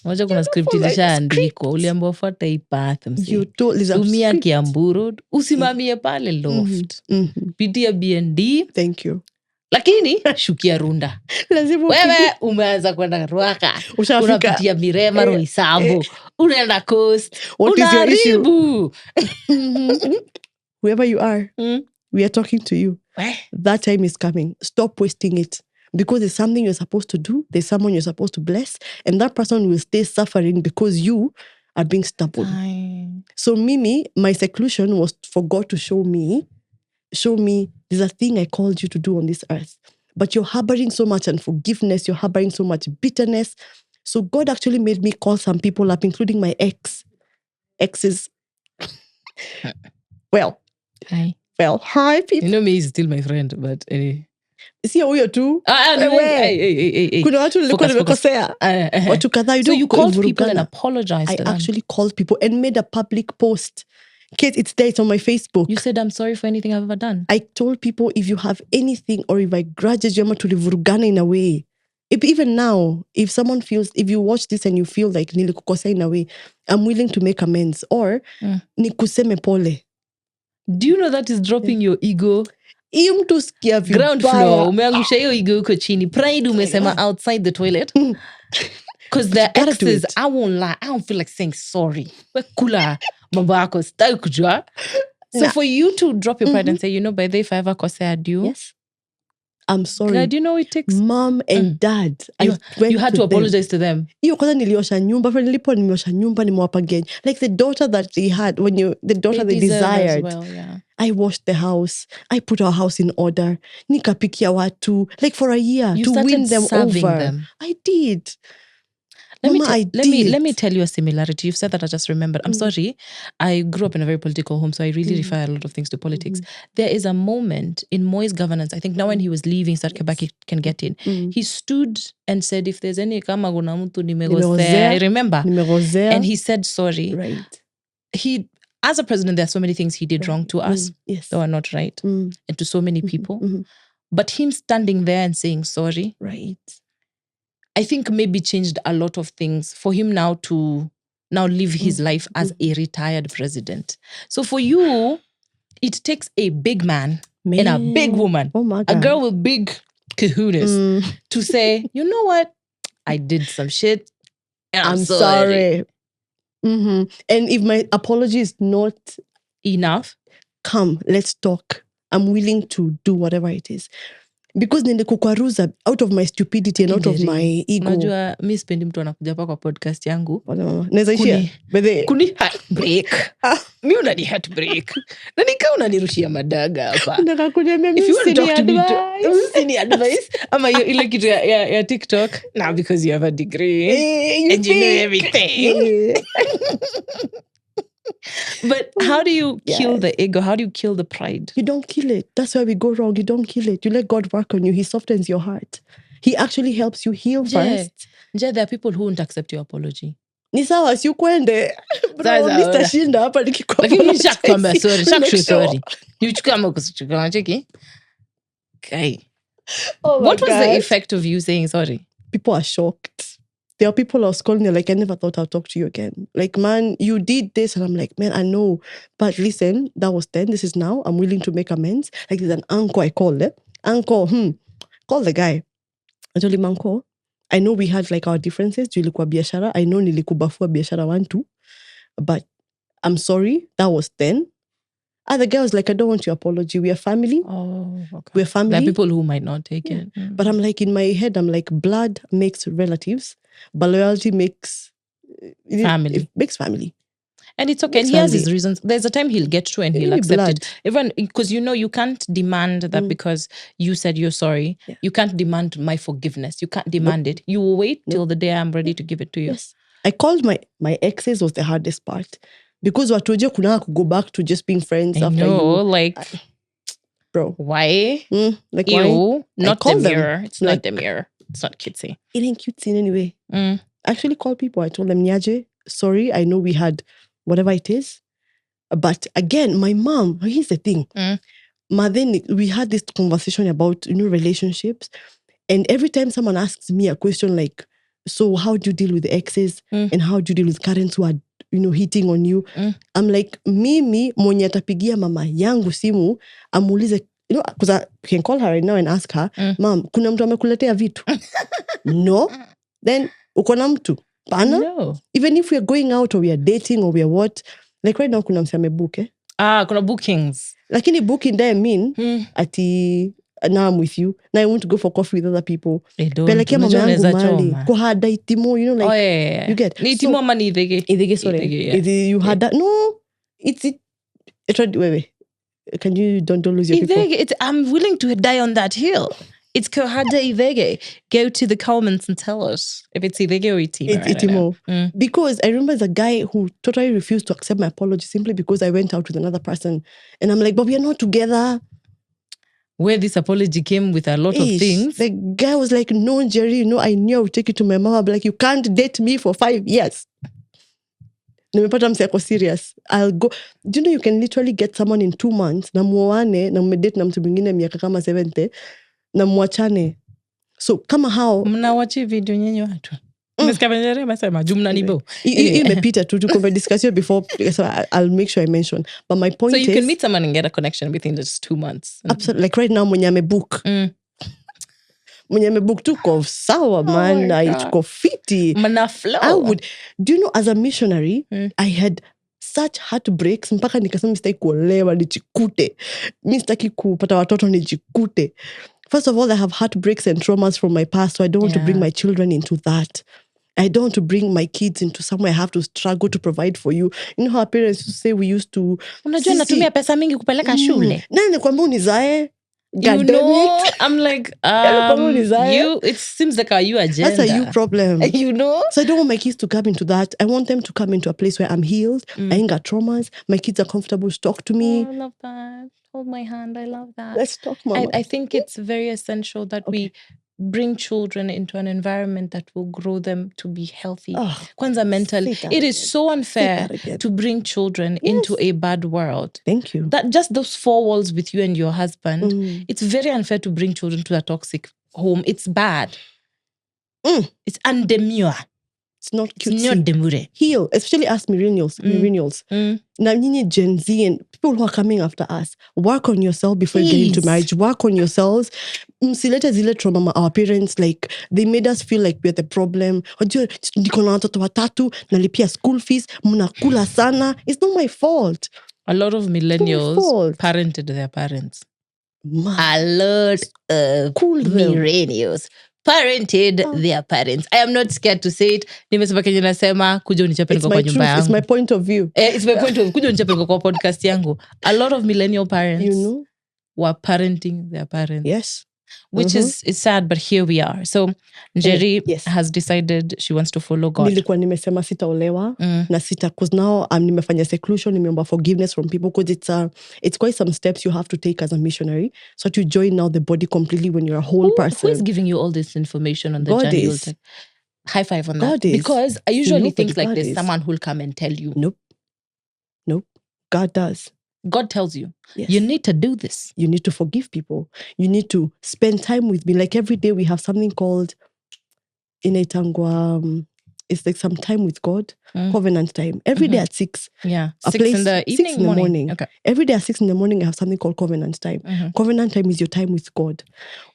Wacha kuna script ilishaandikwa, uliambiwa ufuate hii path msi. Tumia Kiambu Road, usimamie pale loft. Pitia BND. Thank you. Lakini shukia Runda. Wewe umeanza kwenda Ruaka. Unapitia Mirema, Roysambu. Unaenda Coast. Unaharibu. Whoever you are, we are talking to you. That time is coming. Stop wasting it. Because there's something you're supposed to do, there's someone you're supposed to bless, and that person will stay suffering because you are being stubborn. So Mimi, my seclusion was for God to show me, there's a thing I called you to do on this earth. But you're harboring so much unforgiveness, you're harboring so much bitterness. So God actually made me call some people up, including my exes. Well, hi people. You know me, he's still my friend, but anyway. Sio huyo tu. Kuna watu nilikuwa nimekosea. Watu kadhaa. So you called people and apologized to them. I actually called people and made a public post. Kate, it's there, it's on my Facebook. You said, I'm sorry for anything I've ever done. I told people, if you have anything or if I grudges you, tulivurugana in a way. Even now, if you watch this and you feel like nilikukosea in a way, I'm willing to make amends. Or nikuseme pole. Do you know that is dropping your ego? Ground floor, umeangusha hiyo ego uko chini. Pride umesema outside the toilet. Because the exes, I won't lie, I don't feel like saying sorry. Kula mambo yako, sitaki kujua. So for you to drop your pride and say, by the way, if I ever kosea you, yes, I'm sorry. God, do you know it takes mom and dad. You had to apologize to them. Hiyo kwanza niliosha nyumba, nimeosha nyumba, nimewapangia. Like the daughter that they had, the daughter they desired. As well, yeah. I washed the house. I put our house in order. Nikapikia watu. Like for a year you to win them over. Them. I did. Let me tell you a similarity. You've said that, I just remembered. I'm sorry. I grew up in a very political home, so I really refer a lot of things to politics. There is a moment in Moi's governance, I think now when he was leaving so that Kabati can get in, he stood and said, if there's any kama kuna mtu nimegosea, I remember. And he said sorry. Right. As a president, there are so many things he did wrong to us that were not right, and to so many people. But him standing there and saying sorry, right, I think maybe changed a lot of things for him now to live his life as a retired president. So for you, it takes a big man and a big woman, a girl with big kahunas to say, you know what? I did some shit and I'm sorry. And if my apology is not enough, come, let's talk. I'm willing to do whatever it is. Because nilikukwaruza out of my stupidity and out of my ego. Unajua mi sipendi mtu anakuja hapa kwa podcast yangu. Naweza ishia. Kuni heartbreak. Mi unani heartbreak. Na nika unanirushia madaga hapa. Nataka kuniambia if you want to talk to advice. me, advice. Ama ile kitu ya TikTok. Now because you have a degree. And you know everything. But how do you kill the ego? How do you kill the pride? You don't kill it. That's where we go wrong. You don't kill it. You let God work on you. He softens your heart. He actually helps you heal first. There are people who won't accept your apology. Ni sawa, si ukwende. Bro, Mr. Shinda hapa nikikuwa. Lakini nishakwambia sorry. Sorry. Nichukua ama kusichukua cheki. Okay. What was the effect of you saying sorry? People are shocked. There are people I was calling, they're like, I never thought I'll talk to you again. Like, man, you did this. And I'm like, man, I know. But listen, that was then. This is now. I'm willing to make amends. Like, there's an uncle I called. Uncle, call the guy. I told him, uncle, I know we had like our differences. Tulikuwa biashara. I know nilikubafua biashara 1-2. But I'm sorry. That was then. The guy was like, I don't want your apology. We are family. Oh, okay. We're family. There are people who might not take it. But I'm like, in my head, I'm like, blood makes relatives. But loyalty makes family. It makes family. And it's okay. And he has his reasons. There's a time he'll get to and he'll accept it. Even because you can't demand that because you said you're sorry. Yeah. You can't demand my forgiveness. You can't demand it. You will wait till the day I'm ready to give it to you. Yes. I called my exes was the hardest part. Because watoje kunaka go back to just being friends after you. Like... bro. Why? Like ew, why? Not the mirror. It's like, not the mirror. It's not cutesy. It ain't cutesy in any way. I actually called people. I told them, Nyaje, sorry, I know we had whatever it is. But again, my mom, here's the thing. Then we had this conversation about, relationships. And every time someone asks me a question like, so how do you deal with exes and how do you deal with currents who are, hitting on you? I'm like, mimi mwenye atapigia mama yangu simu, amuulize, because I can call her right now and ask her, Mom, kuna mtu amekuletea vitu? No. Then, uko na mtu? Pana? No. Even if we're going out or we are dating or we are what, like right now kuna mse amebook, kuna bookings. Lakini booking there mean, ati, now I'm with you. Now I want to go for coffee with other people. Pelekea mama yangu mali. Kuhada itimo, like, you get. Ni itimo ama ni idhege? Idhege, sorry. You had that. No, it's wait. Can you don't lose your people? I'm willing to die on that hill. It's Kohada Ivege. Go to the comments and tell us if it's Ivege or Itimo. It's Itimo. Because I remember the guy who totally refused to accept my apology simply because I went out with another person. And I'm like, but we are not together. Where this apology came with a lot of things. The guy was like, no, Njeri, I knew I would take you to my mom. I'm like, you can't date me for 5 years. Nimepata mseko serious. I'll go. Do you know you can literally get someone in 2 months, na muoane, na mmedate na mtu mwingine miaka kama 70, na muachane. So, kama how... Mnawachi video nyenye watu. Mesikia Njeri mesema, jumna nibo. Imepita tu, tuko discuss it before, so I'll make sure I mention. But my point is... So you can meet someone and get a connection within just 2 months. Absolutely. Like right now, mwenye amebook. Mwenye amebook tuko sawa, man. Tuko fiti. Mana flow. Do you know, as a missionary, I had such heartbreaks. Mpaka nikasema sitaki kuolewa, nijikute. Mi sitaki kupata watoto, nijikute. First of all, I have heartbreaks and traumas from my past, so I don't want to bring my children into that. I don't want to bring my kids into somewhere I have to struggle to provide for you. You know how our parents used to say we used to... Unajua natumia pesa mingi kupeleka shule. Nani nikwambia unizae? God damn it. I'm like, it seems like a you agenda. That's a you problem. So I don't want my kids to come into that. I want them to come into a place where I'm healed. I ain't got traumas. My kids are comfortable to talk to me. Oh, I love that. Hold my hand. I love that. Let's talk, Mama. I think it's very essential that we bring children into an environment that will grow them to be healthy. Kwanza mentally. It is so unfair to bring children into a bad world. Thank you. That just those 4 walls with you and your husband, it's very unfair to bring children to a toxic home. It's bad. It's undemure. It's not cute. It's not demure. Heal, especially us millennials. Now, Gen Z and people who are coming after us, work on yourself before you get into marriage. Work on yourselves. Msilete zile trauma. Our parents, like, they made us feel like we're the problem. Niko na watoto watatu, nalipia school fees, mnakula sana. It's not my fault. A lot of millennials parented their parents. A lot of millennials parented their parents. I am not scared to say it. Nimesema Kenya nasema kuja unichape niko kwa nyumba yangu. It's my point of view. It's my point of view. Kuja unichape niko kwa podcast yangu. A lot of millennial parents were parenting their parents. Yes. Which is sad, but here we are. So Njeri has decided she wants to follow God. Nilikuwa nimesema sitaolewa na sita, because now nimefanya seclusion, nimeomba forgiveness from people, because it's quite some steps you have to take as a missionary. So to join now the body completely when you're a whole person. Who is giving you all this information on the God journey? Is. High five on God that. Is. Because I usually think like there's is. someone who'll come and tell you. Nope. God does. God tells you, yes. You need to do this. You need to forgive people. You need to spend time with me. Like every day we have something called Inaitangwa, it's like some time with God, covenant time. Every day at 6. Yeah, 6 in the evening, 6 in the morning. Okay. Every day at 6 in the morning I have something called covenant time. Covenant time is your time with God.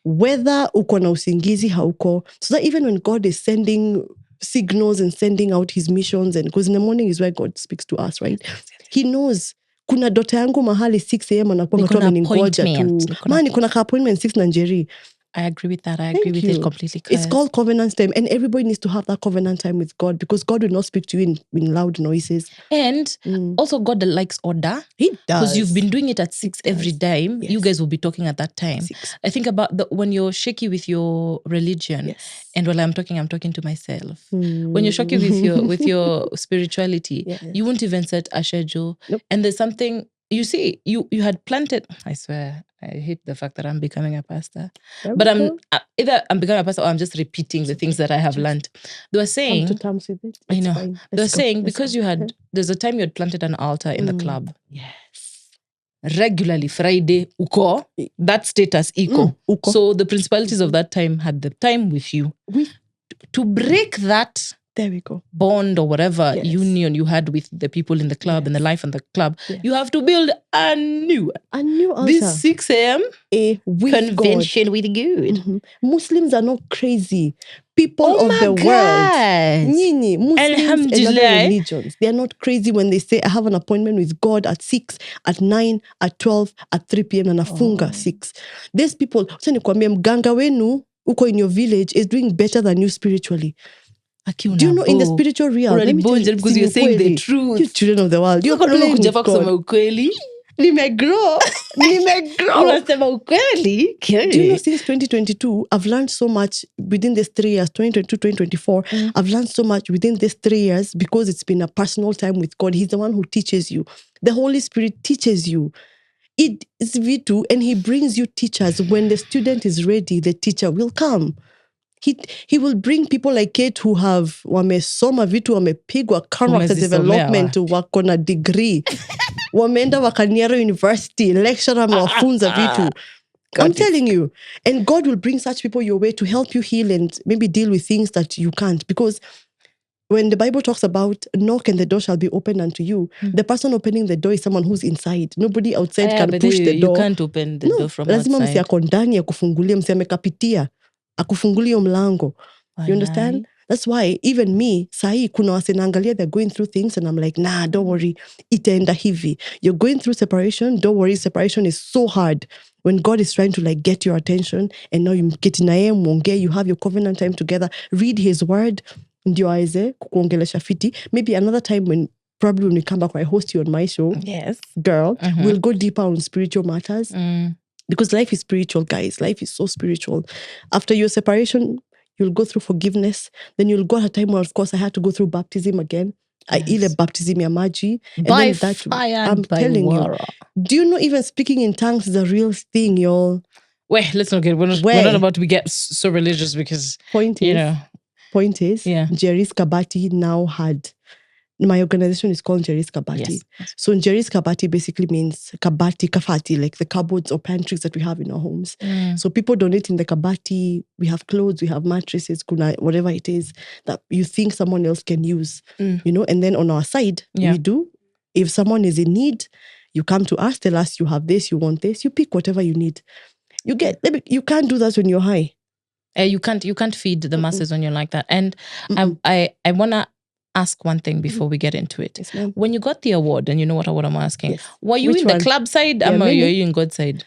Whether uko na usingizi hauko, so that even when God is sending signals and sending out his missions, and because in the morning is where God speaks to us, right? He knows. Kuna dota yangu mahali 6 a.m. anakuanga tu ameningoja tu. Man, kuna ka appointment 6 na Njeri. I agree with that. I agree with it completely. It's called covenant time, and everybody needs to have that covenant time with God, because God will not speak to you in loud noises. And also God likes order. He does. Because you've been doing it at 6 every time. Yes. You guys will be talking at that time. 6. I think about when you're shaky with your religion, and while I'm talking to myself. When you're shaky with your spirituality, you won't even set a schedule. Nope. And there's something, you see, you had planted, I swear, I hate the fact that I'm becoming a pastor. But either I'm becoming a pastor or I'm just repeating the things that I have learned. They were saying, come to terms with it. I It's know. fine. They were Let's go. saying Let's because go. you had, there's a time you had planted an altar in the club. Yes. Regularly, Friday, uko, that status, iko. Uko. So the principalities of that time had the time with you. To break that there we go. bond or whatever union you had with the people in the club and the life in the club, you have to build a new altar. This 6 a.m. convention God. with God. Muslims are not crazy. People of the world. Nini, Muslims and other religions. They are not crazy when they say, I have an appointment with God at 6, at 9, at 12, at 3 p.m. and afunga 6. These people, mganga wenu uko in your village is doing better than you spiritually. Do you know in the spiritual realm? Let me tell you, because you're saying the truth. You children of the world. You're playing with God. Nimegrow. Unasema ukweli. Do you know, since 2022, I've learned so much within these 3 years, 2022, 2024. I've learned so much within these 3 years because it's been a personal time with God. He's the one who teaches you. The Holy Spirit teaches you. It is V2, and he brings you teachers. When the student is ready, the teacher will come. He will bring people like Kate who have wamesoma vitu, wamepigwa character development, wako na degree. Wameenda Wakaniero University, lecturer amewafunza vitu. I'm telling you. And God will bring such people your way to help you heal and maybe deal with things that you can't. Because when the Bible talks about knock and the door shall be opened unto you, the person opening the door is someone who's inside. Nobody outside can push the door. You can't open the door from outside. Lazima msi ako ndani akufungulia, msi amekapitia akufungulia mlango. You understand? That's why even me, sahi, kuna wase naangalia, they're going through things and I'm like, nah, don't worry, itaenda hivi. You're going through separation, don't worry, separation is so hard. When God is trying to like get your attention and now you get naye mwonge, you have your covenant time together, read his word, ndio aweze kukuongelesha fiti. Maybe another time when we come back, I host you on my show. Yes. Girl, we'll go deeper on spiritual matters. Because life is spiritual, guys. Life is so spiritual. After your separation, you'll go through forgiveness. Then you'll go at a time where, of course, I had to go through baptism again. I ile baptism ya maji. By fire and by water. Do you know even speaking in tongues is a real thing, y'all? Wait, let's not get... We're not about to get so religious because, Point is, Njeri's Kabati now had... My organization is called Njeri's Kabati. Yes. So Njeri's Kabati basically means kafati, like the cupboards or pantries that we have in our homes. So people donate in the Kabati. We have clothes, we have mattresses, whatever it is that you think someone else can use. You know, and then on our side, we do. If someone is in need, you come to us, tell us you have this, you want this, you pick whatever you need. You can't do that when you're high. You can't feed the masses when you're like that. And I want to ask one thing before we get into it. Yes, when you got the award, and you know what I'm asking, were you in the club side or were you in God's side?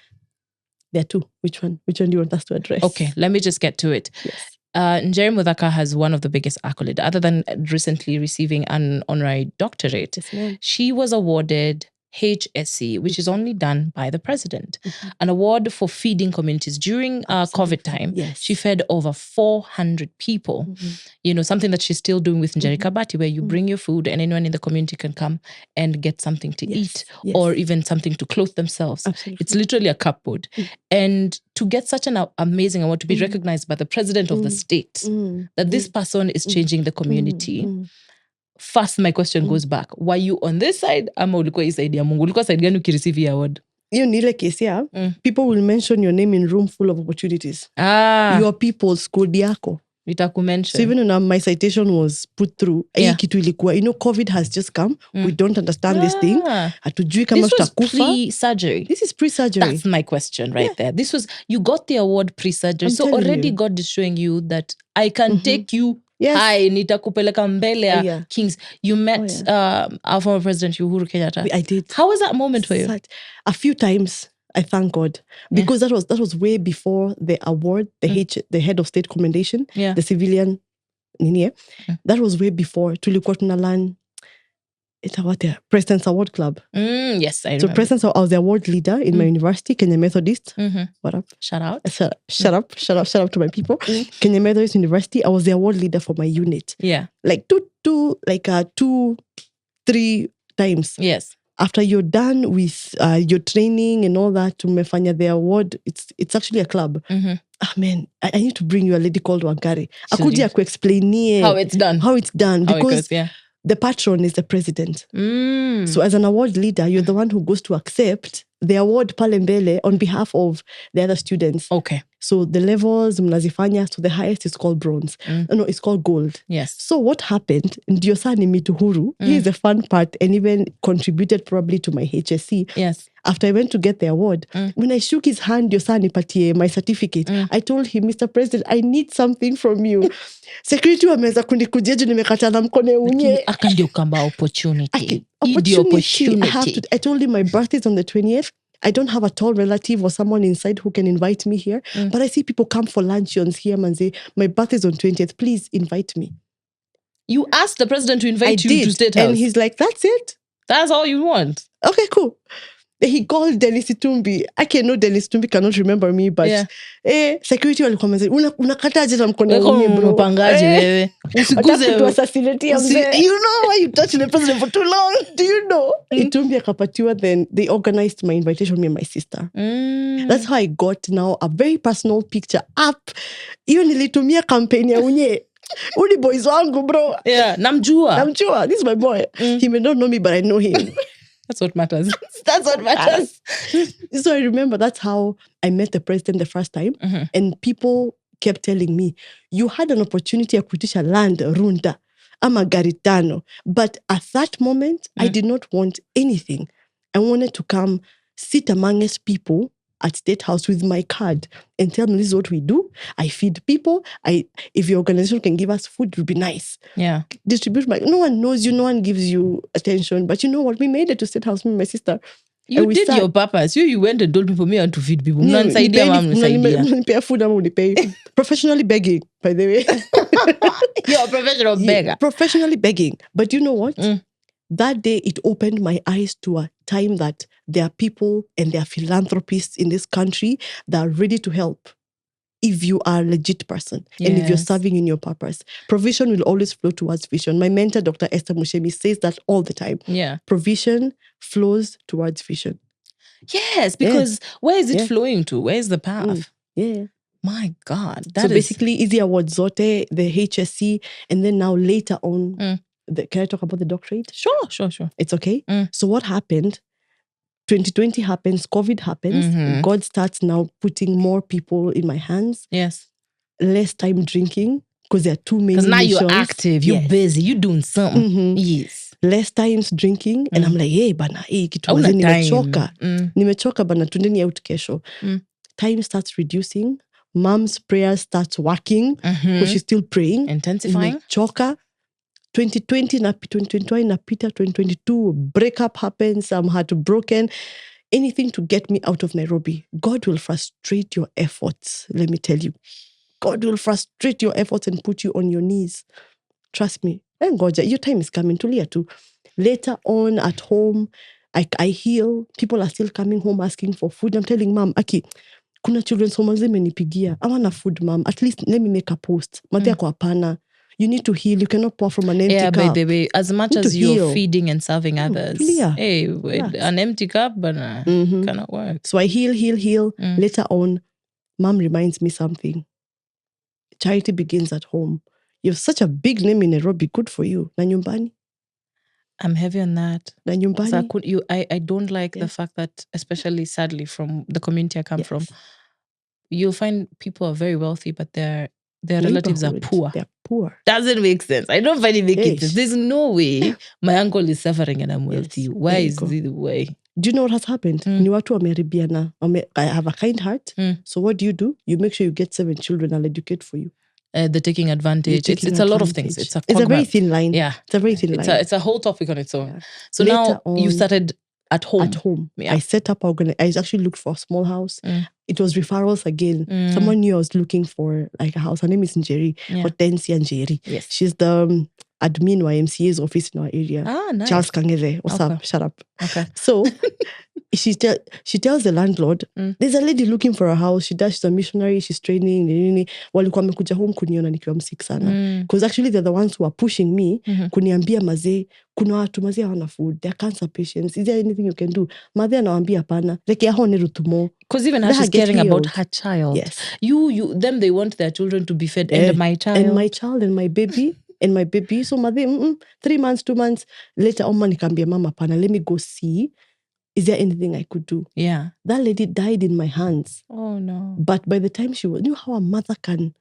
There are two. Which one? Which one do you want us to address? Okay, let me just get to it. Yes. Njeri Muthaka has one of the biggest accolades, other than recently receiving an honorary doctorate. Yes, she was awarded HSC, which is only done by the president. An award for feeding communities. During COVID time, she fed over 400 people. You know, something that she's still doing with Njeri Kabati, where you bring your food and anyone in the community can come and get something to eat or even something to clothe themselves. Absolutely. It's literally a cupboard. And to get such an amazing award, to be recognized by the president of the state, that this person is changing the community. First, my question goes back. Were you on this side? Ama ulikuwa hii side ya Mungu? Ulikuwa side gani ukireceive your award? You ni ile case ya, people will mention your name in room full of opportunities. Your people's code yako. Itakumention. So even when my citation was put through, kitu ilikuwa, you know, COVID has just come. We don't understand this thing. Hatujui kama tutakufa. This was pre-surgery. This is pre-surgery. That's my question right there. This was, you got the award pre-surgery. So already God is showing you that I can take you hi, nitakupeleka mbele ya kings. You met our former president, Uhuru Kenyatta. I did. How was that moment for you? A few times, I thank God. Because that was way before the award, the head of state commendation, the civilian, that was way before. Tulikuwa tunalan, President's Award Club. Yes, I remember. So President's, I was the award leader in my university, Kenya Methodist. What up? Shout out. Shut up to my people. Kenya Methodist University, I was the award leader for my unit. Yeah. Like 2-3 times. Yes. after you're done with your training and all that, tumefanya the award, it's actually a club. Ah, man, I need to bring you a lady called Wangari. Akuja kuexplainie how it's done. Because the patron is the president. So as an award leader, you're the one who goes to accept the award pale mbele on behalf of the other students. Okay. So the levels, mnazifanya, so the highest is called bronze. No, it's called gold. Yes. So what happened, ndio saa nimituhuru, here's the fun part, and even contributed probably to my HSC. Yes. After I went to get the award, when I shook his hand, ndio saa nipatie my certificate, I told him, Mr. President, I need something from you. Security wameza kunikujia juu nimekatana mkono unye. Aka ndio kamba opportunity. I told him my birthday is on the 20th. I don't have a tall relative or someone inside who can invite me here. But I see people come for luncheons here and say, my birthday is on 20th. Please invite me. You asked the president to invite you to State House. And he's like, that's it? That's all you want? Okay, cool. He called Dennis Itumbi. I know Dennis Itumbi cannot remember me, but security walikuwa wamesema, unakataje na mkono wangu bro? Mpangaji wewe. Usikuze to assassinate him. You know why you touched the president for too long? Do you know? Itumbi akapatiwa, then they organized my invitation, me and my sister. That's how I got now a very personal picture up. Hiyo nilitumia campaign ya unye. Uni boys wangu bro. Yeah, namjua. This is my boy. He may not know me, but I know him. That's what matters. That's what matters. So I remember that's how I met the president the first time. And people kept telling me, you had an opportunity to kutisha land runda ama garitano. But at that moment, I did not want anything. I wanted to come sit amongst people at State House with my card and tell them this is what we do. I feed people. If your organization can give us food, it would be nice. Yeah. Distribute no one knows you, no one gives you attention. But you know what? We made it to State House, me and my sister. You did your purpose. You went and told people, me want to feed people. Professionally begging, by the way. You're a professional beggar. Professionally begging. But you know what? That day, it opened my eyes to a time that there are people and there are philanthropists in this country that are ready to help if you are a legit person and if you're serving in your purpose. Provision will always flow towards vision. My mentor, Dr. Esther Mushemi, says that all the time. Yeah. Provision flows towards vision. Yes, because where is it flowing to? Where is the path? Yeah. My God. Basically, Easy Awards Zote, the HSC, and then now later on, can I talk about the doctorate? Sure. It's okay? So what happened? 2020 happens, COVID happens. God starts now putting more people in my hands. Yes. Less time drinking because there are too many. Because now missions. you're active, you're busy, you're doing something. Yes. Less times drinking. And I'm like, hey, bana, kitu wazi nimechoka. Nimechoka bana, tundeni out kesho. Time starts reducing. Mom's prayer starts working because she's still praying. Intensifying. Nimechoka. 2020 2021 napita, 2022 breakup happens, I'm heartbroken. Anything to get me out of Nairobi. God will frustrate your efforts, let me tell you. God will frustrate your efforts and put you on your knees. Trust me. And God, your time is coming. Tulia too. Later on at home, I heal. People are still coming home asking for food. I'm telling Mom, Aki, kuna children's home zimenipigia. I want a food, Mom. At least let me make a post. Matia kwa hapana. You need to heal. You cannot pour from an empty cup. Yeah, by the way, as much as you're feeding and serving others, hey, an empty cup, but cannot work. So I heal. Later on, Mom reminds me something. Charity begins at home. You have such a big name in Nairobi. Good for you. Na nyumbani? I'm heavy on that. Na nyumbani? So I don't like the fact that, especially sadly from the community I come from, you'll find people are very wealthy, but their relatives are poor. They're poor. Doesn't make sense. I don't find it making sense. There's no way my uncle is suffering and I'm wealthy. Why is this the way? Do you know what has happened? Ni watu wameharibiana. I have a kind heart. So what do? You make sure you get 7 children. I'll educate for you. They're taking advantage. It's a lot of things. It's a very thin line. Yeah. It's a very thin line. It's a whole topic on its own. Yeah. So later now you started at home. At home. Yeah. I set up, I actually looked for a small house. It was referrals again. Someone knew I was looking for like a house. Her name is Njeri. Hortensia Njeri. Yes. She's the admin YMCA's office in our area. Ah, nice. Charles Kangere. What's up? Shut up. Okay. So she tells the landlord, there's a lady looking for a house. She's a missionary, she's training. Walikuwa wamekuja home kuniona nikiwa msick sana. Because actually they're the ones who are pushing me kuniambia mazee, kuna watu mazee hawana food, they're cancer patients. Is there anything you can do? Mazee anawaambia hapana. Like yahone rutumo. Because even her, she's caring about her child. Yes. Them, they want their children to be fed. And my child. And my child and my baby. And my baby. So mazee, 3 months, 2 months later, Oma nikambia mama pana, let me go see. Is there anything I could do? Yeah. That lady died in my hands. Oh, no. But by the time she was, knew how a mother can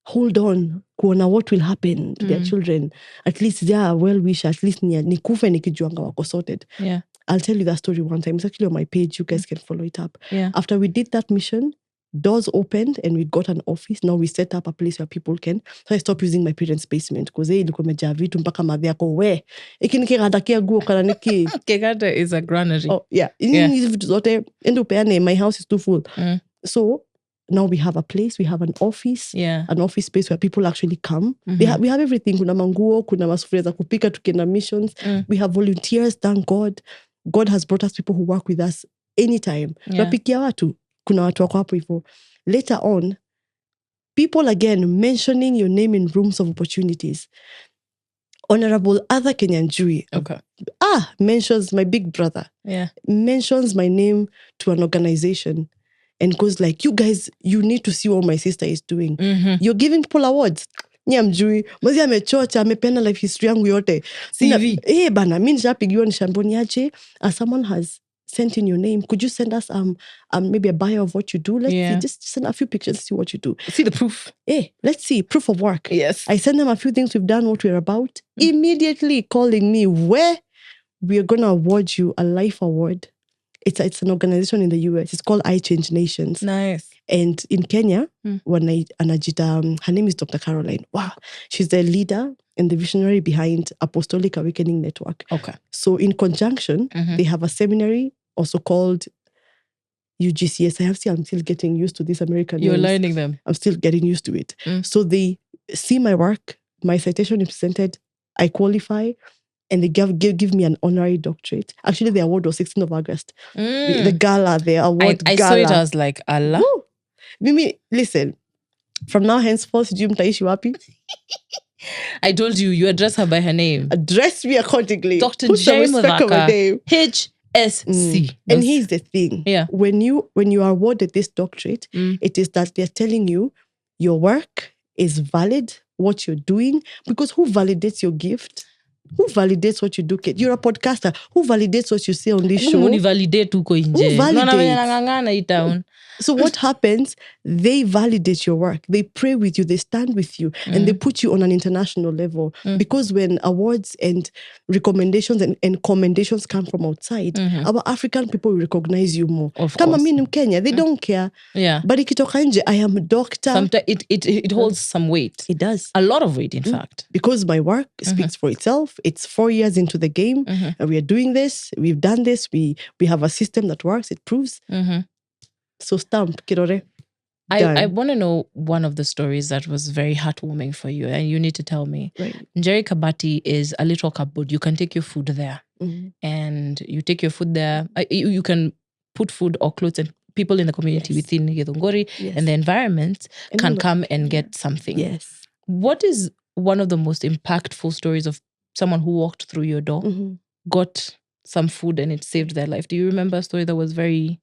hold on, kuona what will happen to their children. At least they are well-wished. At least nikufe nikijuanga wako sorted. Yeah. I'll tell you that story one time. It's actually on my page. You guys can follow it up. Yeah. After we did that mission, doors opened and we got an office. Now we set up a place where people can. So I stopped using my parents' basement because ilikuwa imejaa vitu mpaka madhi yako we. Ikinikigadakia guo kana niki. Kegada is a granary. Oh yeah. Hizi vitu zote endo peane, my house is too full. So now we have a place, we have an office, an office space where people actually come. We have everything. Kuna manguo, kuna masufuria za kupika tukienda missions. We have volunteers, thank God. God has brought us people who work with us anytime. Tunapikia watu. Kuna watu wako hapo hivyo. Later on, people again mentioning your name in rooms of opportunities. Honorable other Kenyan Njeri mentions my big brother. Mentions my name to an organization and goes like, you guys, you need to see what my sister is doing. You're giving people awards. Njeri, mazi amechocha, amependa life history yangu yote. CV. Bana, mimi nishapigiwa nishamboni aje, as someone has sent in your name, could you send us maybe a bio of what you do? Let's see, just send a few pictures, see what you do. See the proof. Let's see, proof of work. Yes. I send them a few things we've done, what we're about. Immediately calling me, where we're going to award you a life award. It's an organization in the US. It's called I Change Nations. Nice. And in Kenya, anajita, her name is Dr. Caroline. Wow. She's the leader and the visionary behind Apostolic Awakening Network. Okay. So in conjunction, they have a seminary also called UGCS. I'm still getting used to these American You're names. learning them. I'm still getting used to it. So they see my work, my citation is presented, I qualify, and they give me an honorary doctorate. Actually, the award was 16th of August. The gala, the award I gala. saw it, I was like, Allah. Mimi, listen, from now henceforth, sijui mtaishi wapi? I told you address her by her name. Address me accordingly. Dr. Put some Njeri respect on my name. Muthaka, HSC. And here's the thing. Yeah. When you are awarded this doctorate, it is that they're telling you your work is valid, what you're doing, because who validates your gift? Who validates what you do? You're a podcaster. Who validates what you say on this show? Who validates? So what happens? They validate your work. They pray with you. They stand with you. And they put you on an international level. Because when awards and recommendations and commendations come from outside, our African people will recognize you more. Kama mimi in Kenya, they don't care. Yeah. But ikitoka nje, I am a doctor. Sometimes it holds some weight. It does. A lot of weight, in fact. Because my work speaks for itself. It's 4 years into the game. And we are doing this. We've done this. We have a system that works. It proves. So stamp, kirore. I want to know one of the stories that was very heartwarming for you, and you need to tell me. Right. Njeri Kabati is a little cupboard. You can take your food there. And you take your food there. You can put food or clothes, and people in the community within Githunguri and the environment can come and get something. Yes. What is one of the most impactful stories of someone who walked through your door, got some food, and it saved their life? Do you remember a story that was very...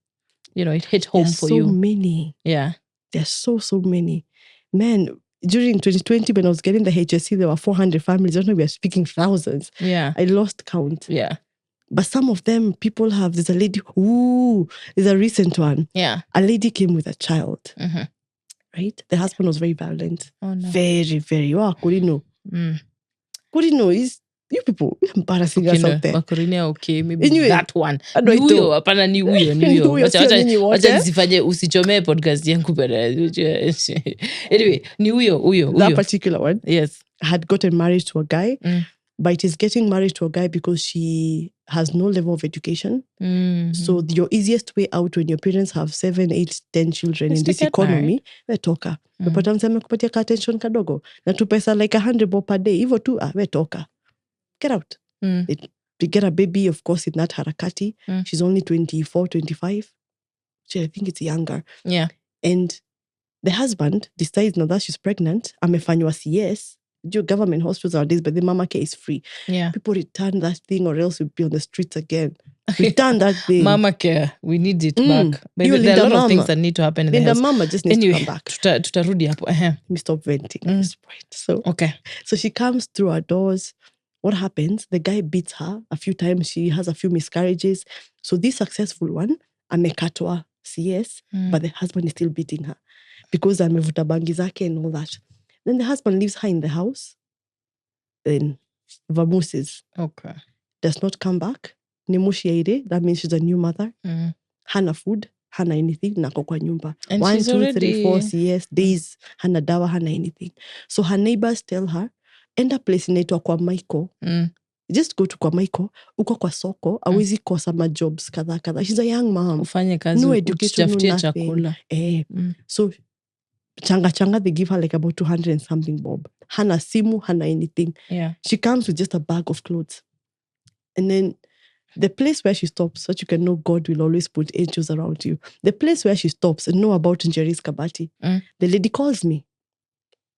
it hit home for you? There's so many. Yeah. There's so many. Man, during 2020, when I was getting the HSC, there were 400 families. I don't know, we are speaking thousands. Yeah. I lost count. Yeah. But some of them, people have, there's a lady, there's a recent one. Yeah. A lady came with a child. Right? The husband was very violent. Oh, no. Very, very. Kurino. Kurino is... You people, we're embarrassing us out there. Okay, maybe anyway, that one. Ni huyo, hapana ni huyo. Wacha nisifanye usichomee podcast yangu bana. Anyway, ni huyo. That particular one. Yes. Had gotten married to a guy, but it is getting married to a guy because she has no level of education. So your easiest way out when your parents have 7, 8, 10 children in this economy, we toka. Mpata mseme kupatia ka attention kadogo. Na tu pesa like 100 bob per day. Hivyo tu, we toka. Get out. We get a baby, of course, in that harakati. She's only 24, 25. I think it's younger. Yeah. And the husband decides now that she's pregnant. Amefanywa CS. Your government hospitals nowadays, but the mama care is free. Yeah. People return that thing or else we'll be on the streets again. Return that thing. Mama care. We need it back. But there are a lot of things that need to happen in the house. Mama just needs to come back. Tutarudi hapo. Let me stop venting at this point. So she comes through our doors. What happens? The guy beats her a few times. She has a few miscarriages. So this successful one, amekatwa CS, but the husband is still beating her because amevuta bangi zake and all that. Then the husband leaves her in the house. Then vamooses. Okay. Does not come back. Nemushiaide, that means she's a new mother. Hana food, hana anything, nako kwa nyumba. And 1, she's 2, already... 3, 4 CS days, hana dawa, hana anything. So her neighbors tell her, enda place inaitwa kwa Michael. Just go to kwa Michael, uko kwa soko, awezi kosa ma jobs kadha. She's a young mom. Ufanye kazi, no education, no nothing. Chakula. So changa, they give her like about 200 and something bob. Hana simu, hana anything. Yeah. She comes with just a bag of clothes. And then the place where she stops, so you can know God will always put angels around you. The place where she stops and know about Njeri's Kabati. The lady calls me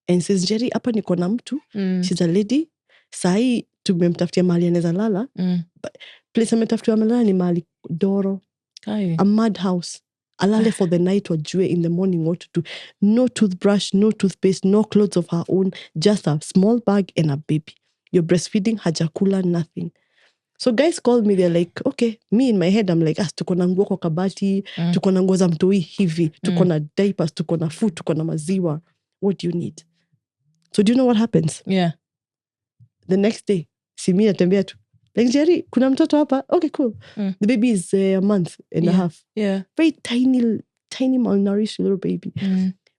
and says, Njeri, hapa niko na mtu. She's a lady. Sahi tumemtafutia mahali anaweza lala. Place ametafutiwa amelala ni mahali Doro. A madhouse. Alale for the night wajue in the morning what to do. No toothbrush, no toothpaste, no clothes of her own. Just a small bag and a baby. You're breastfeeding, hajakula, nothing. So guys called me, they're like, okay, me in my head, I'm like, tuko na nguo kwa kabati, tuko na nguo za mtoi hivi, tuko na diapers, tuko na food, tuko na maziwa. What do you need? So do you know what happens? Yeah. The next day, Simi natembea tu. Like, Njeri, kuna mtoto hapa? Okay, cool. The baby is a month and a half. Yeah. Very tiny malnourished little baby.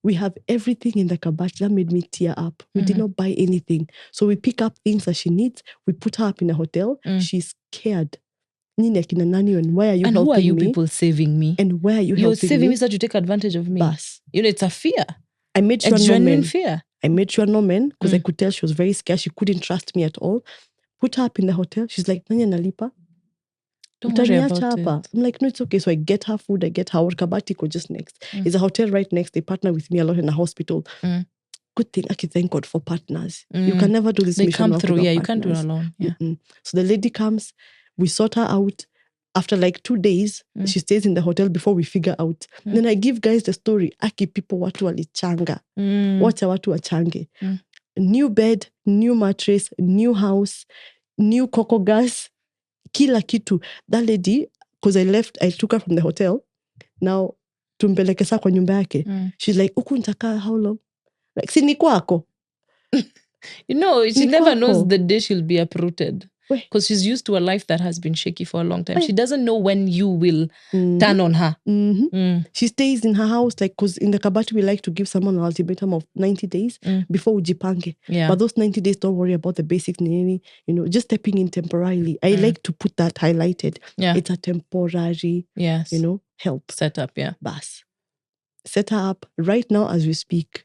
We have everything in the kabati. That made me tear up. We did not buy anything. So we pick up things that she needs. We put her up in a hotel. She's scared. Nini akina nani, and why are you helping me? And who are you people saving me? And why are you helping me? You're saving me so that you take advantage of me. Bas. It's a fear. I made sure a genuine fear. I made sure no men, because I could tell she was very scared. She couldn't trust me at all. Put her up in the hotel. She's like, nani analipa? Don't worry about it. I'm like, no, it's okay. So I get her food, I get her Kabati go just next. It's a hotel right next. They partner with me a lot in a hospital. Good thing. I can thank God for partners. You can never do this they mission. They come through. Yeah, you can't do it alone. Yeah. So the lady comes. We sort her out. After like 2 days, she stays in the hotel before we figure out. Then I give guys the story. Aki people watu walichanga. Wacha watu wachange. New bed, new mattress, new house, new cocoa gas. Kila kitu. That lady, because I took her from the hotel. Now, tumpeleke saa kwa nyumba yake. She's like, uku nitakaa how long? Like, si ni kwako. She never knows the day she'll be uprooted. Because she's used to a life that has been shaky for a long time. She doesn't know when you will turn on her. She stays in her house, like, because in the Kabati, we like to give someone an ultimatum of 90 days before ujipange. Yeah. But those 90 days, don't worry about the basic nini, just stepping in temporarily. I like to put that highlighted. Yeah. It's a temporary, help. Set up, yeah. Bas. Set her up right now as we speak.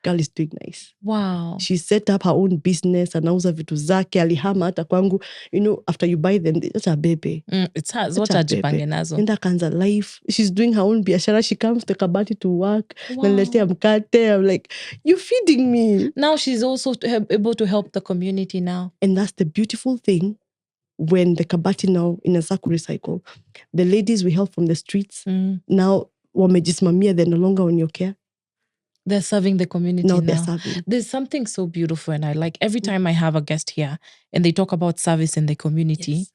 Girl is doing nice. Wow. She set up her own business, anauza vitu zake, alihama hata kwangu. After you buy them, it's a baby. It's hers. What ajipange nazo. Enda kanza life. She's doing her own biashara. She comes to Kabati to work. Naletea mkate. I'm like, you're feeding me. Now she's also able to help the community now. And that's the beautiful thing. When the Kabati now in a Zaku recycle, the ladies we help from the streets. Now, wamejismamia, they're no longer on your care. They're serving the community now. They're serving. There's something so beautiful, and I like every time I have a guest here and they talk about service in the community,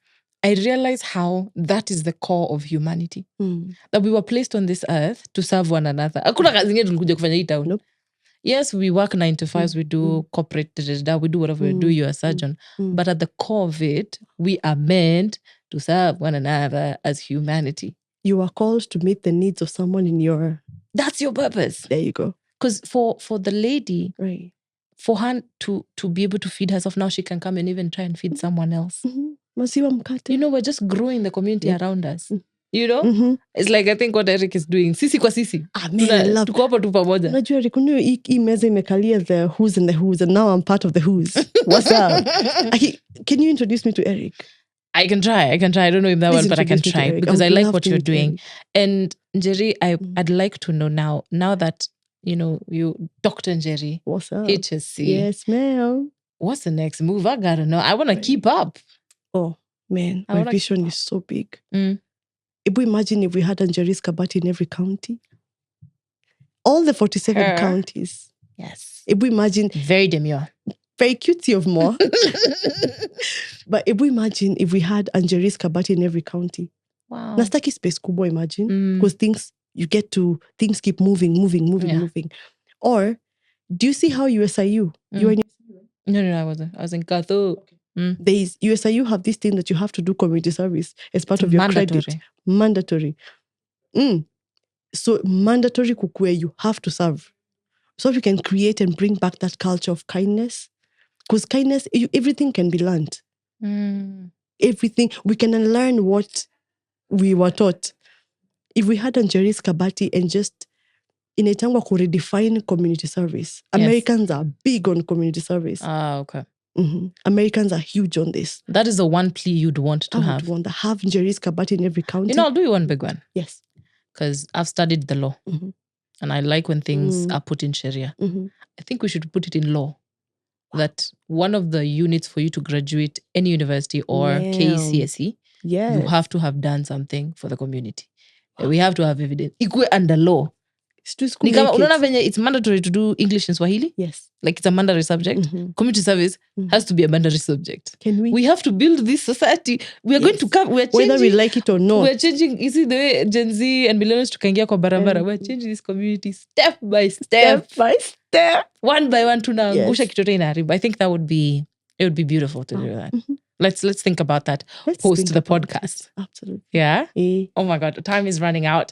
I realize how that is the core of humanity. That we were placed on this earth to serve one another. Hakuna kazi ingine tulikuja kufanya hii town. Nope. Yes, we work 9 to 5, we do corporate, we do whatever we do, you're a surgeon. But at the core of it, we are meant to serve one another as humanity. You are called to meet the needs of someone in your... That's your purpose. There you go. Because for the lady, right, for her to be able to feed herself, now she can come and even try and feed someone else. Masiwa mkate. We're just growing the community around us. It's like, I think what Eric is doing. Sisi kwa sisi. I love. Tuko hapa tu pamoja. Unajua Eric, hii meza imekalia the who's and the who's, and now I'm part of the who's. What's up? Can you introduce me to Eric? I can try. I don't know him that Please well, but I can introduce me to try Eric. because I would like love what to you're meet doing. Eric. And Njeri, I'd like to know now that, you Dr. Njeri, What's up? HSC. Yes, ma'am. What's the next move? I gotta know. I want to keep up. Oh, man. I My wanna vision keep is so big. Mm. If we imagine if we had Njeri's Kabati in every county, all the 47 Her. counties. Yes. If we imagine, Very demure. very cutesy of more. But if we imagine if we had Njeri's Kabati in every county. Wow. Nastaki space kubwa, imagine. Because things keep moving. Or, do you see how USIU? You are in No, I wasn't. I was in Katho. There is USIU have this thing that you have to do community service as part of your mandatory. credit. Mandatory. So mandatory kukwe, you have to serve. So we can create and bring back that culture of kindness. Because kindness, everything can be learned. Everything. We can unlearn what we were taught. If we had Njeri's Kabati and just in a time we could redefine community service. Yes. Americans are big on community service. Okay. Americans are huge on this. That is the one plea you'd want to have. I would want to have Njeri's Kabati in every county. I'll do you one big one. Yes. Because I've studied the law. And I like when things are put in Sharia. I think we should put it in law. That one of the units for you to graduate any university or KCSE, you have to have done something for the community. We have to have evidence. Ikue under law. It's mandatory to do English and Swahili. Yes. Like it's a mandatory subject. Community service has to be a mandatory subject. Can we? We have to build this society. We are going to come. We're changing. Whether we like it or not. We're changing. You see the way Gen Z and millennials tukaingia kwa barabara. We're changing this community step by step. One by one tunaangusha kitoto inaharibu. I think it would be beautiful to do that. Let's think about that post the podcast. Absolutely. Yeah? Oh my God, time is running out.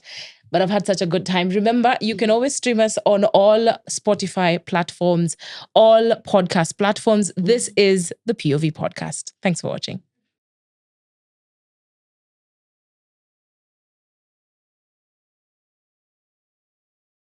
But I've had such a good time. Remember, you can always stream us on all Spotify platforms, all podcast platforms. This is the POV podcast. Thanks for watching.